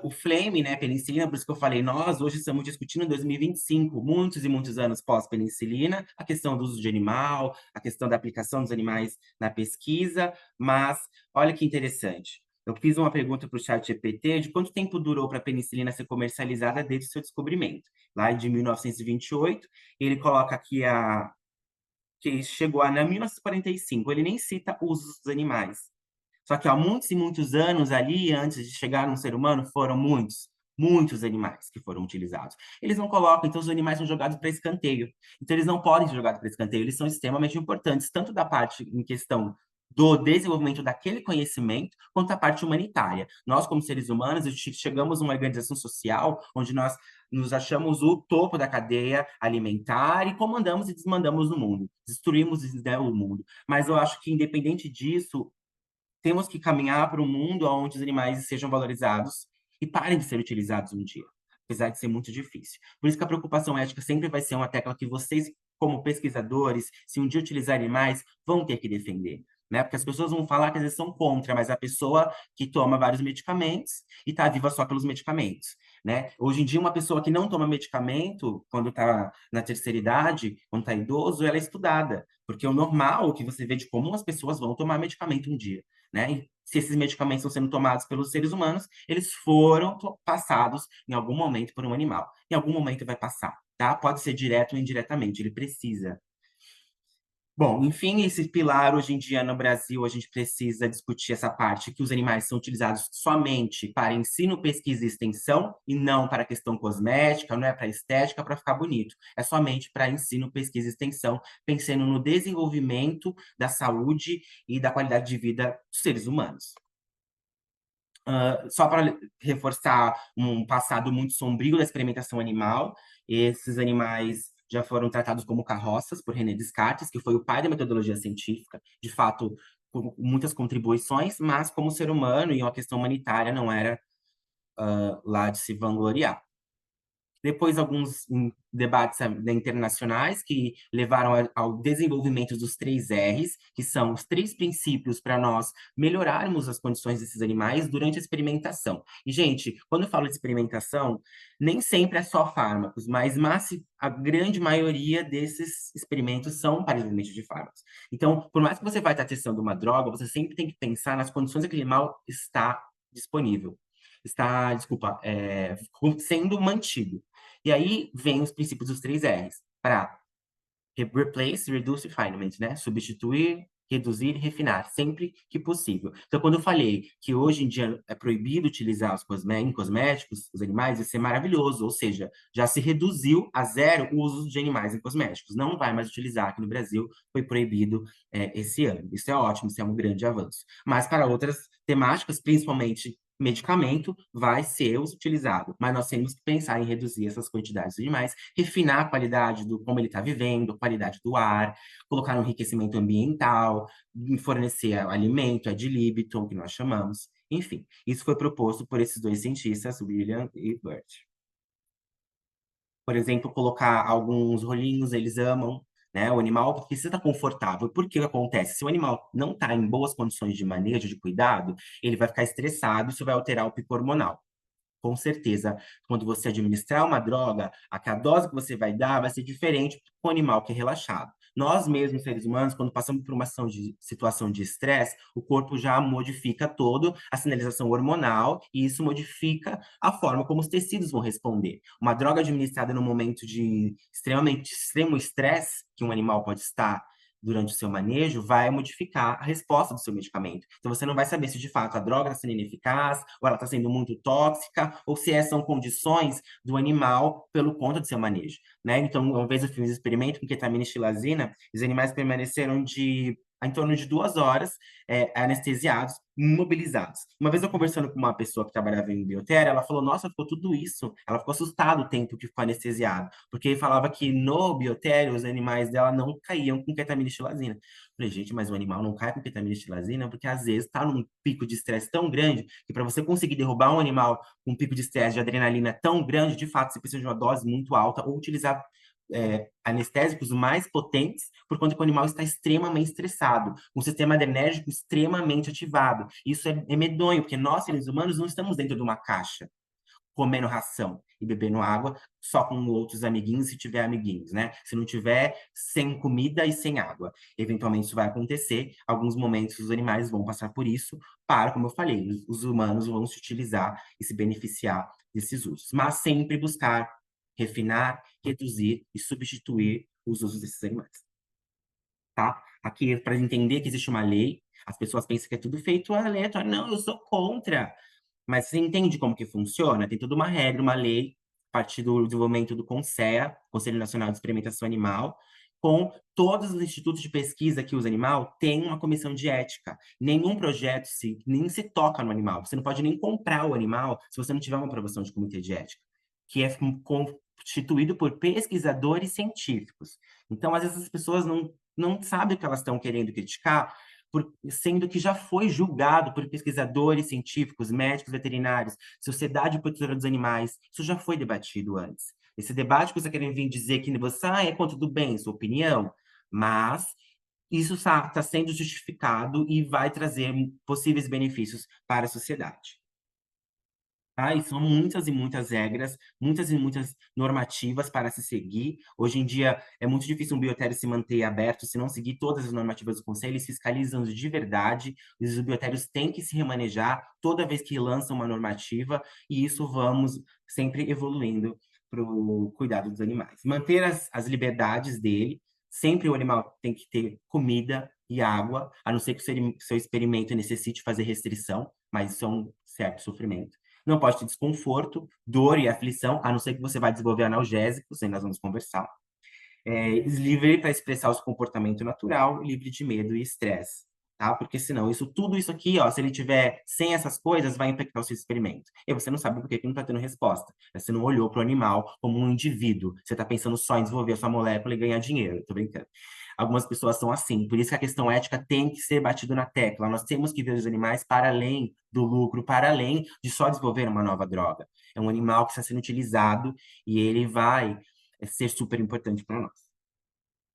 o Flame, né, penicilina, por isso que eu falei, nós hoje estamos discutindo em 2025, muitos e muitos anos pós-penicilina, a questão do uso de animal, a questão da aplicação dos animais na pesquisa, mas olha que interessante. Eu fiz uma pergunta para o ChatGPT de quanto tempo durou para a penicilina ser comercializada desde o seu descobrimento. Lá de 1928, ele coloca aqui que chegou a 1945, ele nem cita o uso dos animais. Só que há muitos e muitos anos ali, antes de chegar no ser humano, foram muitos animais que foram utilizados. Eles não colocam, então os animais são jogados para escanteio. Então eles não podem ser jogados para escanteio, eles são extremamente importantes, tanto da parte em questão do desenvolvimento daquele conhecimento, quanto a parte humanitária. Nós, como seres humanos, chegamos a uma organização social onde nós nos achamos o topo da cadeia alimentar e comandamos e desmandamos no mundo, destruímos, né, o mundo. Mas eu acho que, independente disso, temos que caminhar para um mundo onde os animais sejam valorizados e parem de ser utilizados um dia, apesar de ser muito difícil. Por isso que a preocupação ética sempre vai ser uma tecla que vocês, como pesquisadores, se um dia utilizarem animais, vão ter que defender. Né? Porque as pessoas vão falar que às vezes são contra, mas a pessoa que toma vários medicamentos e está viva só pelos medicamentos. Né? Hoje em dia, uma pessoa que não toma medicamento, quando está na terceira idade, quando está idoso, ela é estudada. Porque o normal, o que você vê de comum, as pessoas vão tomar medicamento um dia. Né? E se esses medicamentos estão sendo tomados pelos seres humanos, eles foram passados em algum momento por um animal. Em algum momento vai passar, tá? Pode ser direto ou indiretamente, ele precisa. Bom, enfim, esse pilar hoje em dia no Brasil, a gente precisa discutir essa parte que os animais são utilizados somente para ensino, pesquisa e extensão, e não para questão cosmética, não é para estética, para ficar bonito. É somente para ensino, pesquisa e extensão, pensando no desenvolvimento da saúde e da qualidade de vida dos seres humanos. Só para reforçar um passado muito sombrio da experimentação animal, esses animais já foram tratados como carroças por René Descartes, que foi o pai da metodologia científica, de fato, com muitas contribuições, mas como ser humano e uma questão humanitária não era lá de se vangloriar. Depois, alguns debates internacionais que levaram ao desenvolvimento dos 3 Rs, que são os 3 princípios para nós melhorarmos as condições desses animais durante a experimentação. E, gente, quando eu falo de experimentação, nem sempre é só fármacos, mas a grande maioria desses experimentos são para desenvolvimento de fármacos. Então, por mais que você vai estar testando uma droga, você sempre tem que pensar nas condições que aquele animal está disponível. Está, desculpa, sendo mantido. E aí vem os princípios dos 3 Rs, para replace, reduce, refinement, né? Substituir, reduzir e refinar, sempre que possível. Então, quando eu falei que hoje em dia é proibido utilizar em cosméticos, os animais, isso é maravilhoso, ou seja, já se reduziu a zero o uso de animais em cosméticos. Não vai mais utilizar aqui no Brasil, foi proibido esse ano. Isso é ótimo, isso é um grande avanço. Mas para outras temáticas, principalmente medicamento, vai ser utilizado. Mas nós temos que pensar em reduzir essas quantidades de animais, refinar a qualidade do como ele está vivendo, a qualidade do ar, colocar um enriquecimento ambiental, fornecer alimento, ad libitum, que nós chamamos. Enfim, isso foi proposto por esses 2 cientistas, William e Burt. Por exemplo, colocar alguns rolinhos, eles amam, né? O animal precisa estar confortável. Por que acontece? Se o animal não está em boas condições de manejo, de cuidado, ele vai ficar estressado, isso vai alterar o pico hormonal. Com certeza, quando você administrar uma droga, a dose que você vai dar vai ser diferente com o animal que é relaxado. Nós mesmos, seres humanos, quando passamos por uma situação de estresse, o corpo já modifica todo a sinalização hormonal e isso modifica a forma como os tecidos vão responder. Uma droga administrada no momento de extremo estresse que um animal pode estar durante o seu manejo, vai modificar a resposta do seu medicamento. Então, você não vai saber se de fato a droga está sendo ineficaz, ou ela está sendo muito tóxica, ou se são condições do animal pelo conta do seu manejo, né? Então, uma vez eu fiz um experimento com ketamina e xilazina, os animais permaneceram em torno de 2 horas anestesiados, imobilizados. Uma vez eu conversando com uma pessoa que trabalhava em biotéria, ela falou, nossa, ficou tudo isso. Ela ficou assustada o tempo que ficou anestesiado, porque falava que no biotério os animais dela não caíam com ketamina e xilazina. Falei, gente, mas o animal não cai com ketamina e xilazina porque às vezes está num pico de estresse tão grande que para você conseguir derrubar um animal com um pico de estresse de adrenalina tão grande, de fato, você precisa de uma dose muito alta ou utilizar anestésicos mais potentes, por conta que o animal está extremamente estressado, com o sistema adrenérgico extremamente ativado. Isso é medonho, porque nós, seres humanos, não estamos dentro de uma caixa, comendo ração e bebendo água, só com outros amiguinhos, se tiver amiguinhos, né? Se não tiver, sem comida e sem água. Eventualmente isso vai acontecer, alguns momentos os animais vão passar por isso, como eu falei, os humanos vão se utilizar e se beneficiar desses usos. Mas sempre buscar refinar, reduzir e substituir os usos desses animais, tá? Aqui, para entender que existe uma lei, as pessoas pensam que é tudo feito aleatório. Não, eu sou contra. Mas você entende como que funciona? Tem toda uma regra, uma lei, a partir do desenvolvimento do CONSEA, Conselho Nacional de Experimentação Animal, com todos os institutos de pesquisa que usa animal, tem uma comissão de ética. Nenhum projeto nem se toca no animal. Você não pode nem comprar o animal se você não tiver uma aprovação de comitê de ética, que é constituído por pesquisadores científicos. Então, às vezes, as pessoas não sabem o que elas estão querendo criticar, sendo que já foi julgado por pesquisadores científicos, médicos veterinários, Sociedade Protetora dos Animais. Isso já foi debatido antes. Esse debate que você quer vir dizer que você é contra do bem, sua opinião, mas isso está sendo justificado e vai trazer possíveis benefícios para a sociedade. Tá? E são muitas e muitas regras, muitas e muitas normativas para se seguir. Hoje em dia é muito difícil um biotério se manter aberto se não seguir todas as normativas do conselho, eles fiscalizam de verdade. Os biotérios têm que se remanejar toda vez que lançam uma normativa, e isso vamos sempre evoluindo para o cuidado dos animais. Manter as liberdades dele, sempre o animal tem que ter comida e água, a não ser que o seu experimento necessite fazer restrição, mas isso é um certo sofrimento. Não pode ter desconforto, dor e aflição, a não ser que você vai desenvolver analgésicos, aí nós vamos conversar. Livre para expressar o seu comportamento natural, livre de medo e estresse. tá? Porque senão, tudo isso aqui, ó, se ele tiver sem essas coisas, vai impactar o seu experimento. E você não sabe por que não está tendo resposta. Você não olhou para o animal como um indivíduo. Você está pensando só em desenvolver a sua molécula e ganhar dinheiro. Tô brincando. Algumas pessoas são assim. Por isso que a questão ética tem que ser batida na tecla. Nós temos que ver os animais para além do lucro, para além de só desenvolver uma nova droga. É um animal que está sendo utilizado e ele vai ser super importante para nós.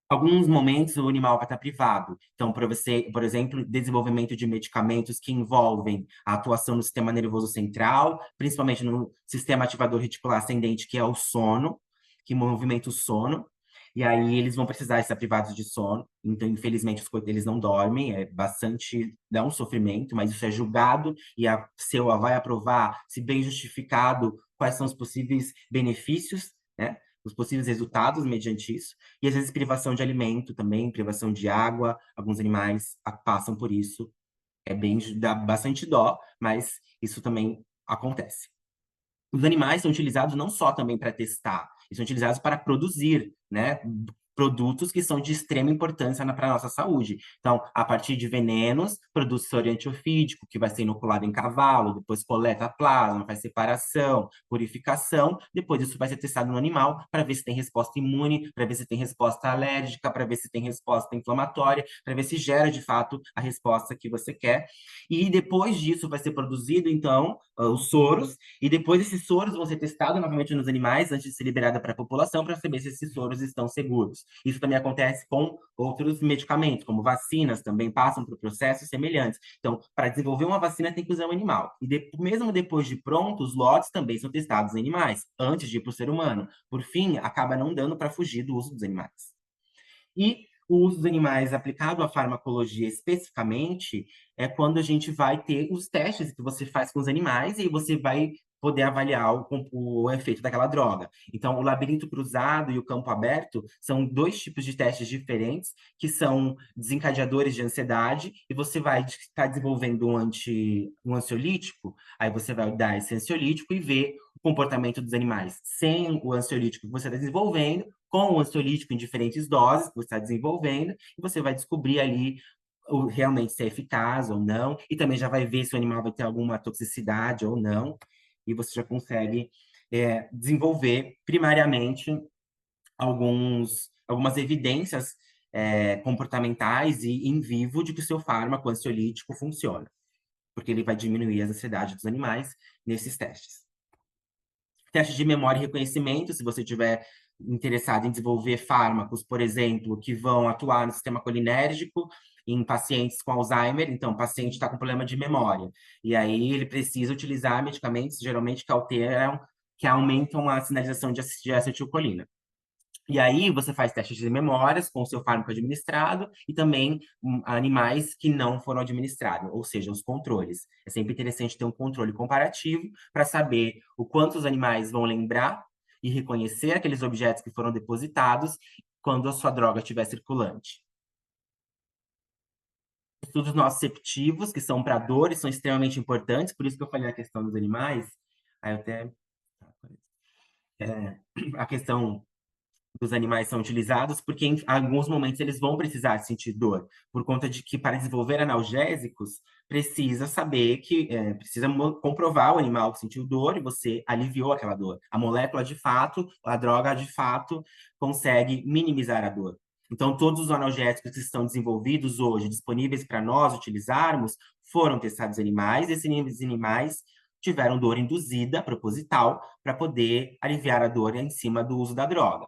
Alguns momentos o animal vai estar privado. Então, para você, por exemplo, desenvolvimento de medicamentos que envolvem a atuação no sistema nervoso central, principalmente no sistema ativador reticular ascendente, que é o sono, que movimenta o sono. E aí eles vão precisar estar privados de sono. Então, infelizmente, eles não dormem, é bastante, dá um sofrimento, mas isso é julgado e a CEUA vai aprovar, se bem justificado, quais são os possíveis benefícios, né? Os possíveis resultados mediante isso. E às vezes privação de alimento também, privação de água, alguns animais passam por isso. Dá bastante dó, mas isso também acontece. Os animais são utilizados não só também para testar, eles são utilizados para produzir, né? Produtos que são de extrema importância para a nossa saúde. Então, a partir de venenos, produz soro antiofídico, que vai ser inoculado em cavalo, depois coleta plasma, faz separação, purificação, depois isso vai ser testado no animal para ver se tem resposta imune, para ver se tem resposta alérgica, para ver se tem resposta inflamatória, para ver se gera de fato a resposta que você quer. E depois disso vai ser produzido, então, os soros, e depois esses soros vão ser testados novamente nos animais antes de ser liberada para a população para saber se esses soros estão seguros. Isso também acontece com outros medicamentos, como vacinas, também passam por processos semelhantes. Então, para desenvolver uma vacina tem que usar um animal. E mesmo depois de pronto, os lotes também são testados em animais, antes de ir para o ser humano. Por fim, acaba não dando para fugir do uso dos animais. E o uso dos animais aplicado à farmacologia especificamente é quando a gente vai ter os testes que você faz com os animais e você vai poder avaliar o efeito daquela droga. Então, o labirinto cruzado e o campo aberto são dois tipos de testes diferentes que são desencadeadores de ansiedade e você vai estar desenvolvendo um ansiolítico, aí você vai dar esse ansiolítico e ver o comportamento dos animais sem o ansiolítico que você está desenvolvendo, com o ansiolítico em diferentes doses que você está desenvolvendo, e você vai descobrir ali realmente se é eficaz ou não, e também já vai ver se o animal vai ter alguma toxicidade ou não, e você já consegue desenvolver primariamente algumas evidências comportamentais e em vivo de que o seu fármaco ansiolítico funciona, porque ele vai diminuir a ansiedade dos animais nesses testes. Testes de memória e reconhecimento, se você tiver interessado em desenvolver fármacos, por exemplo, que vão atuar no sistema colinérgico em pacientes com Alzheimer, então o paciente está com problema de memória, e aí ele precisa utilizar medicamentos, geralmente que aumentam a sinalização de acetilcolina. E aí você faz testes de memórias com o seu fármaco administrado e também animais que não foram administrados, ou seja, os controles. É sempre interessante ter um controle comparativo para saber o quanto os animais vão lembrar e reconhecer aqueles objetos que foram depositados quando a sua droga estiver circulante. Estudos nociceptivos, que são para dores, são extremamente importantes, por isso que eu falei a questão dos animais. Aí eu até... a questão dos animais são utilizados, porque em alguns momentos eles vão precisar sentir dor, por conta de que para desenvolver analgésicos precisa saber que precisa comprovar o animal que sentiu dor e você aliviou aquela dor. A molécula de fato, a droga de fato consegue minimizar a dor. Então, todos os analgésicos que estão desenvolvidos hoje, disponíveis para nós utilizarmos, foram testados em animais, e esses animais tiveram dor induzida, proposital, para poder aliviar a dor em cima do uso da droga.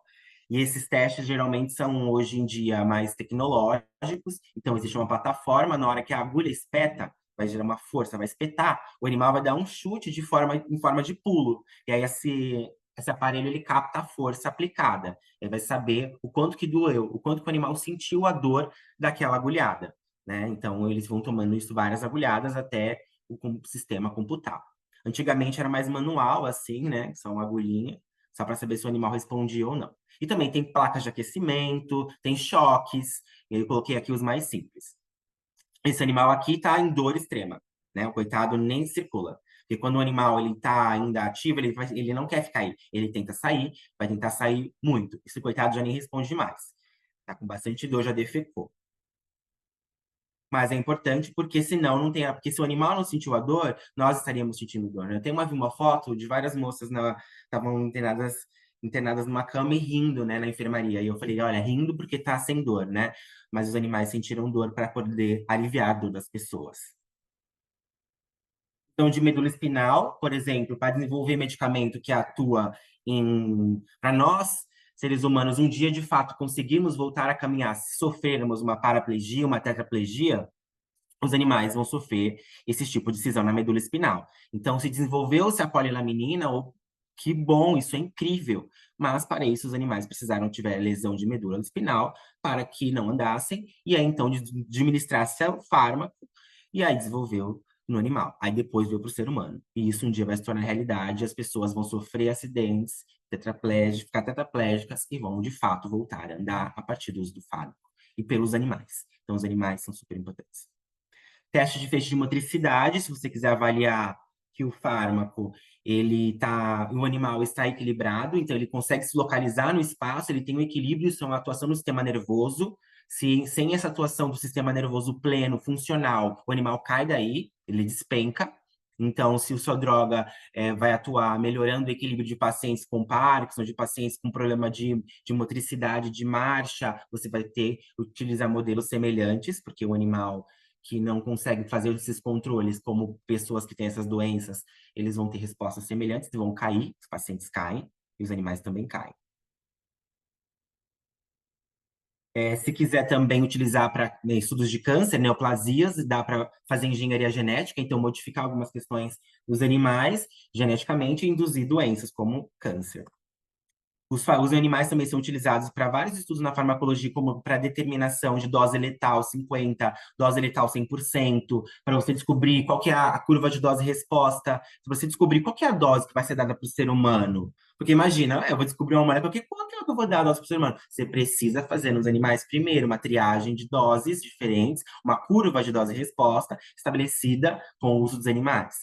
E esses testes geralmente são, hoje em dia, mais tecnológicos. Então, existe uma plataforma, na hora que a agulha espeta, vai gerar uma força, vai espetar, o animal vai dar um chute em forma de pulo. E aí, esse aparelho, ele capta a força aplicada. Ele vai saber o quanto que doeu, o quanto que o animal sentiu a dor daquela agulhada, né? Então, eles vão tomando isso várias agulhadas até o sistema computar. Antigamente era mais manual, assim, né? Só uma agulhinha, só para saber se o animal respondia ou não. E também tem placas de aquecimento, tem choques, e eu coloquei aqui os mais simples. Esse animal aqui está em dor extrema, né? O coitado nem circula. Porque quando o animal ele está ainda ativo, ele não quer ficar aí. Ele tenta sair, vai tentar sair muito. Esse coitado já nem responde mais. Tá com bastante dor, já defecou. Mas é importante porque senão não tem, porque se o animal não sentiu a dor, nós estaríamos sentindo dor, né? Vi uma foto de várias moças estavam internadas numa cama e rindo, né, na enfermaria. E eu falei, olha, rindo porque tá sem dor, né? Mas os animais sentiram dor para poder aliviar a dor das pessoas. Então, de medula espinal, por exemplo, para desenvolver medicamento que atua para nós, seres humanos, um dia de fato conseguirmos voltar a caminhar, se sofrermos uma paraplegia, uma tetraplegia, os animais vão sofrer esse tipo de cisão na medula espinal. Então, se desenvolveu-se a polilaminina, que bom, isso é incrível. Mas, para isso, os animais precisaram tiver lesão de medula espinal para que não andassem, e aí, então, administrar-se o fármaco, e aí desenvolveu no animal. Aí depois veio para o ser humano. E isso um dia vai se tornar realidade, as pessoas vão sofrer acidentes, ficar tetraplégicas, e vão, de fato, voltar a andar a partir do uso do fármaco. E pelos animais. Então, os animais são super importantes. Teste de feixe de motricidade, se você quiser avaliar que o fármaco, o animal está equilibrado, então ele consegue se localizar no espaço, ele tem um equilíbrio, isso é uma atuação no sistema nervoso. Sem essa atuação do sistema nervoso pleno, funcional, o animal cai daí, ele despenca. Então, se a sua droga vai atuar melhorando o equilíbrio de pacientes com Parkinson, de pacientes com problema de motricidade, de marcha, você vai utilizar modelos semelhantes, porque o animal que não conseguem fazer esses controles, como pessoas que têm essas doenças, eles vão ter respostas semelhantes, vão cair, os pacientes caem, e os animais também caem. Se quiser também utilizar para estudos de câncer, neoplasias, dá para fazer engenharia genética, então modificar algumas questões dos animais geneticamente e induzir doenças como câncer. Os animais também são utilizados para vários estudos na farmacologia, como para determinação de dose letal 50, dose letal 100%, para você descobrir qual que é a curva de dose-resposta, para você descobrir qual que é a dose que vai ser dada para o ser humano. Porque imagina, eu vou descobrir uma molécula, qual que é que eu vou dar a dose para o ser humano? Você precisa fazer nos animais, primeiro, uma triagem de doses diferentes, uma curva de dose-resposta estabelecida com o uso dos animais.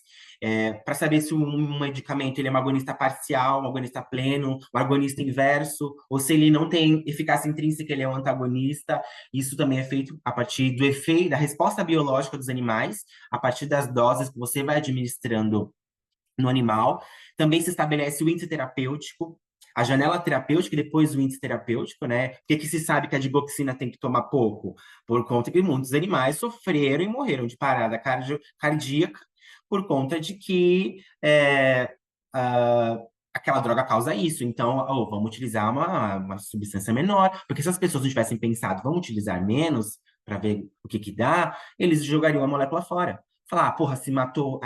Para saber se um medicamento ele é um agonista parcial, um agonista pleno, um agonista inverso, ou se ele não tem eficácia intrínseca, ele é um antagonista. Isso também é feito a partir do efeito, da resposta biológica dos animais, a partir das doses que você vai administrando no animal. Também se estabelece o índice terapêutico, a janela terapêutica e depois o índice terapêutico, né? Por que se sabe que a digoxina tem que tomar pouco? Por conta que muitos animais sofreram e morreram de parada cardíaca por conta de que aquela droga causa isso. Então, vamos utilizar uma substância menor, porque se as pessoas não tivessem pensado, vamos utilizar menos para ver o que dá, eles jogariam a molécula fora. Falar, porra, se matou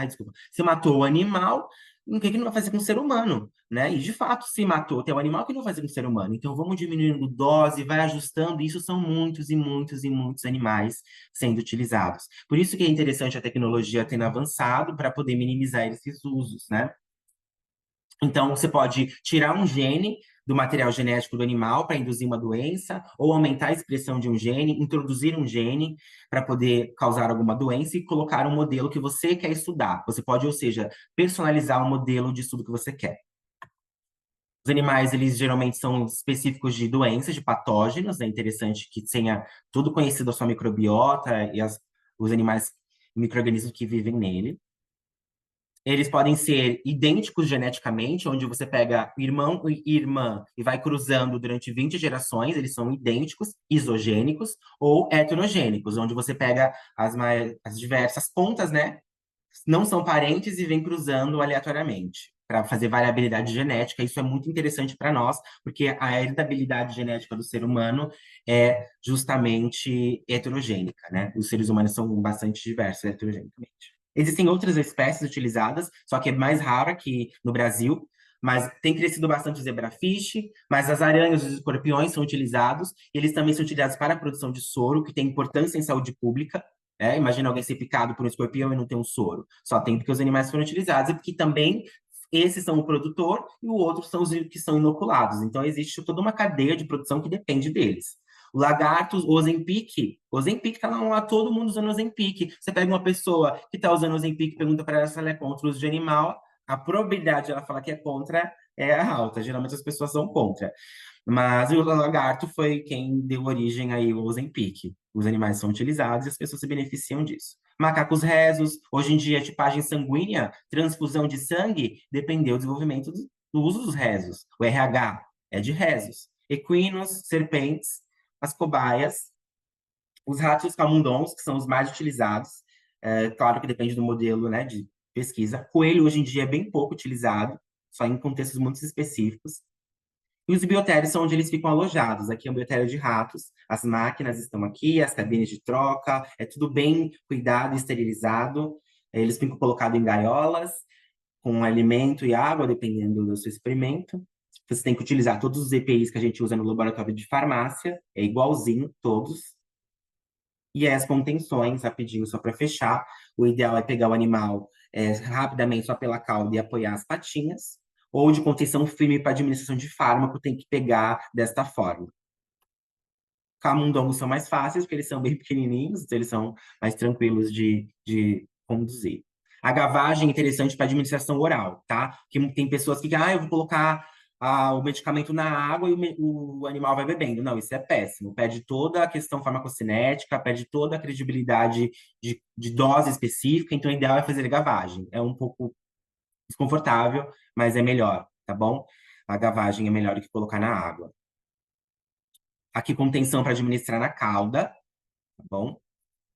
o animal, o que não vai fazer com o ser humano, né? E de fato, se matou até o animal, o que não vai fazer com o ser humano? Então, vamos diminuindo dose, vai ajustando. Isso são muitos e muitos e muitos animais sendo utilizados. Por isso que é interessante a tecnologia tendo avançado para poder minimizar esses usos, né? Então, você pode tirar um gene do material genético do animal para induzir uma doença, ou aumentar a expressão de um gene, introduzir um gene para poder causar alguma doença e colocar um modelo que você quer estudar. Você pode, ou seja, personalizar o modelo de estudo que você quer. Os animais, eles geralmente são específicos de doenças, de patógenos. É interessante que tenha tudo conhecido a sua microbiota e os animais, micro-organismos que vivem nele. Eles podem ser idênticos geneticamente, onde você pega irmão e irmã e vai cruzando durante 20 gerações, eles são idênticos, isogênicos, ou heterogênicos, onde você pega as diversas pontas, né? Não são parentes e vem cruzando aleatoriamente, para fazer variabilidade genética. Isso é muito interessante para nós, porque a heredabilidade genética do ser humano é justamente heterogênica, né? Os seres humanos são bastante diversos heterogenicamente. Existem outras espécies utilizadas, só que é mais rara aqui no Brasil, mas tem crescido bastante o zebrafish, mas as aranhas e os escorpiões são utilizados, e eles também são utilizados para a produção de soro, que tem importância em saúde pública. Imagina alguém ser picado por um escorpião e não ter um soro. Só tem porque os animais foram utilizados, e porque também esses são o produtor e o outro são os que são inoculados. Então, existe toda uma cadeia de produção que depende deles. O lagarto, o Ozempic tá lá, todo mundo usando o Ozempic. Você pega uma pessoa que tá usando o Ozempic e pergunta para ela se ela é contra o uso de animal, a probabilidade de ela falar que é contra é alta. Geralmente as pessoas são contra. Mas o lagarto foi quem deu origem aí ao Ozempic. Os animais são utilizados e as pessoas se beneficiam disso. Macacos resos, hoje em dia, tipagem sanguínea, transfusão de sangue, dependeu do desenvolvimento do uso dos rezos. O RH é de rezos. Equinos, serpentes, as cobaias, os ratos camundongos, que são os mais utilizados. Claro que depende do modelo, né, de pesquisa. Coelho, hoje em dia, é bem pouco utilizado, só em contextos muito específicos. E os biotérios são onde eles ficam alojados. Aqui é um biotério de ratos. As máquinas estão aqui, as cabines de troca, é tudo bem cuidado e esterilizado. Eles ficam colocados em gaiolas, com alimento e água, dependendo do seu experimento. Você tem que utilizar todos os EPIs que a gente usa no laboratório de farmácia, é igualzinho, todos. E as contenções, rapidinho, só para fechar. O ideal é pegar o animal rapidamente só pela cauda e apoiar as patinhas. Ou de contenção firme para administração de fármaco, tem que pegar desta forma. Camundongos são mais fáceis, porque eles são bem pequenininhos, então eles são mais tranquilos de conduzir. A gavagem é interessante para administração oral, tá? Que tem pessoas que, eu vou colocar o medicamento na água e o animal vai bebendo. Não, isso é péssimo. Perde toda a questão farmacocinética, perde toda a credibilidade de dose específica, então o ideal é fazer gavagem. É um pouco desconfortável, mas é melhor, tá bom? A gavagem é melhor do que colocar na água. Aqui, contenção para administrar na cauda, tá bom?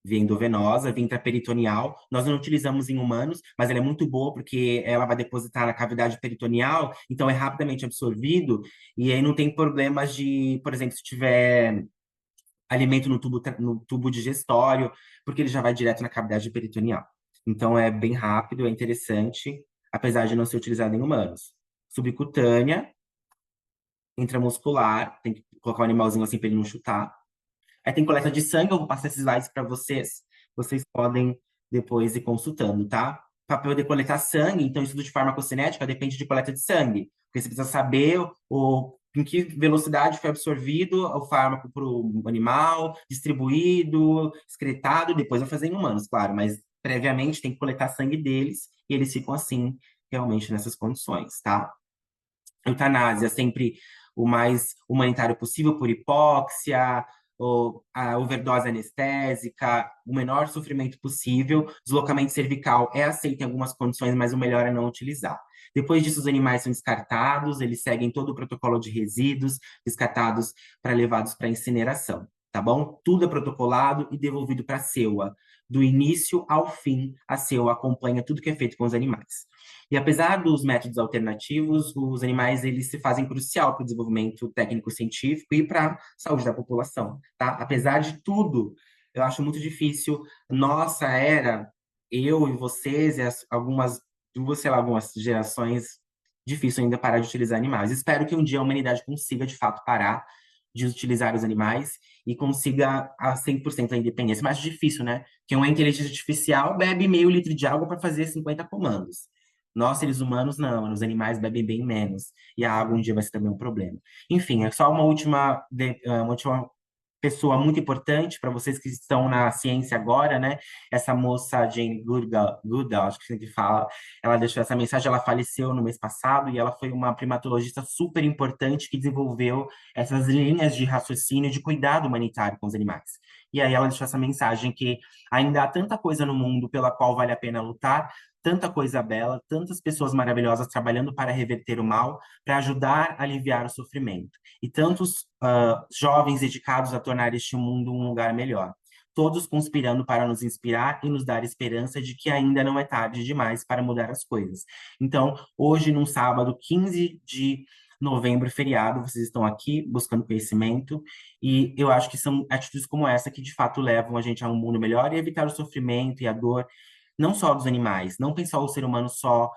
Via endovenosa, via intraperitoneal. Nós não utilizamos em humanos, mas ela é muito boa porque ela vai depositar na cavidade peritoneal, então é rapidamente absorvido, e aí não tem problemas de, por exemplo, se tiver alimento no tubo digestório, porque ele já vai direto na cavidade peritoneal. Então é bem rápido, é interessante, apesar de não ser utilizado em humanos. Subcutânea, intramuscular, tem que colocar o animalzinho assim para ele não chutar. Aí tem coleta de sangue, eu vou passar esses slides para vocês. Vocês podem depois ir consultando, tá? Para poder coletar sangue, então estudo de farmacocinética depende de coleta de sangue. Porque você precisa saber em que velocidade foi absorvido o fármaco para o animal, distribuído, excretado, depois vai fazer em humanos, claro. Mas previamente tem que coletar sangue deles e eles ficam assim, realmente nessas condições, tá? Eutanásia sempre o mais humanitário possível, por hipóxia, ou a overdose anestésica, o menor sofrimento possível. Deslocamento cervical é aceito em algumas condições, mas o melhor é não utilizar. Depois disso, os animais são descartados, eles seguem todo o protocolo de resíduos, descartados para levados para incineração, tá bom? Tudo é protocolado e devolvido para a CEUA. Do início ao fim, a CEUA acompanha tudo que é feito com os animais. E apesar dos métodos alternativos, os animais eles se fazem crucial para o desenvolvimento técnico-científico e para a saúde da população, tá? Apesar de tudo, eu acho muito difícil. Nossa era, eu e vocês e algumas duas, sei lá, algumas gerações, difícil ainda parar de utilizar animais. Espero que um dia a humanidade consiga, de fato, parar de utilizar os animais e consiga a 100% a independência. Mas difícil, né? Que uma inteligência artificial bebe meio litro de água para fazer 50 comandos. Nós, seres humanos, não. Os animais bebem bem menos. E a água um dia vai ser também um problema. Enfim, é só uma última pessoa muito importante para vocês que estão na ciência agora, né? Essa moça, Jane Goodall, acho que fala, ela deixou essa mensagem, ela faleceu no mês passado e ela foi uma primatologista super importante que desenvolveu essas linhas de raciocínio de cuidado humanitário com os animais. E aí ela deixou essa mensagem que ainda há tanta coisa no mundo pela qual vale a pena lutar, tanta coisa bela, tantas pessoas maravilhosas trabalhando para reverter o mal, para ajudar a aliviar o sofrimento. E tantos jovens dedicados a tornar este mundo um lugar melhor. Todos conspirando para nos inspirar e nos dar esperança de que ainda não é tarde demais para mudar as coisas. Então, hoje, num sábado, 15 de novembro, feriado, vocês estão aqui buscando conhecimento, e eu acho que são atitudes como essa que, de fato, levam a gente a um mundo melhor e evitar o sofrimento e a dor, não só dos animais, não pensar o ser humano só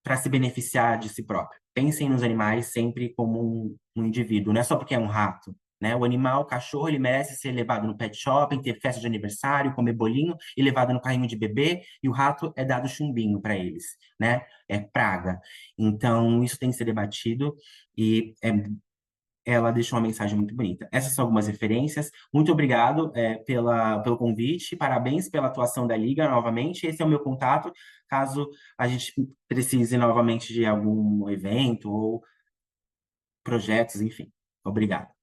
para se beneficiar de si próprio. Pensem nos animais sempre como um indivíduo, não é só porque é um rato, né? O animal, o cachorro, ele merece ser levado no pet shopping, ter festa de aniversário, comer bolinho e levado no carrinho de bebê, e o rato é dado chumbinho para eles, né? É praga. Então, isso tem que ser debatido e ela deixou uma mensagem muito bonita. Essas são algumas referências. Muito obrigado pelo convite, parabéns pela atuação da Liga novamente. Esse é o meu contato, caso a gente precise novamente de algum evento ou projetos, enfim. Obrigado.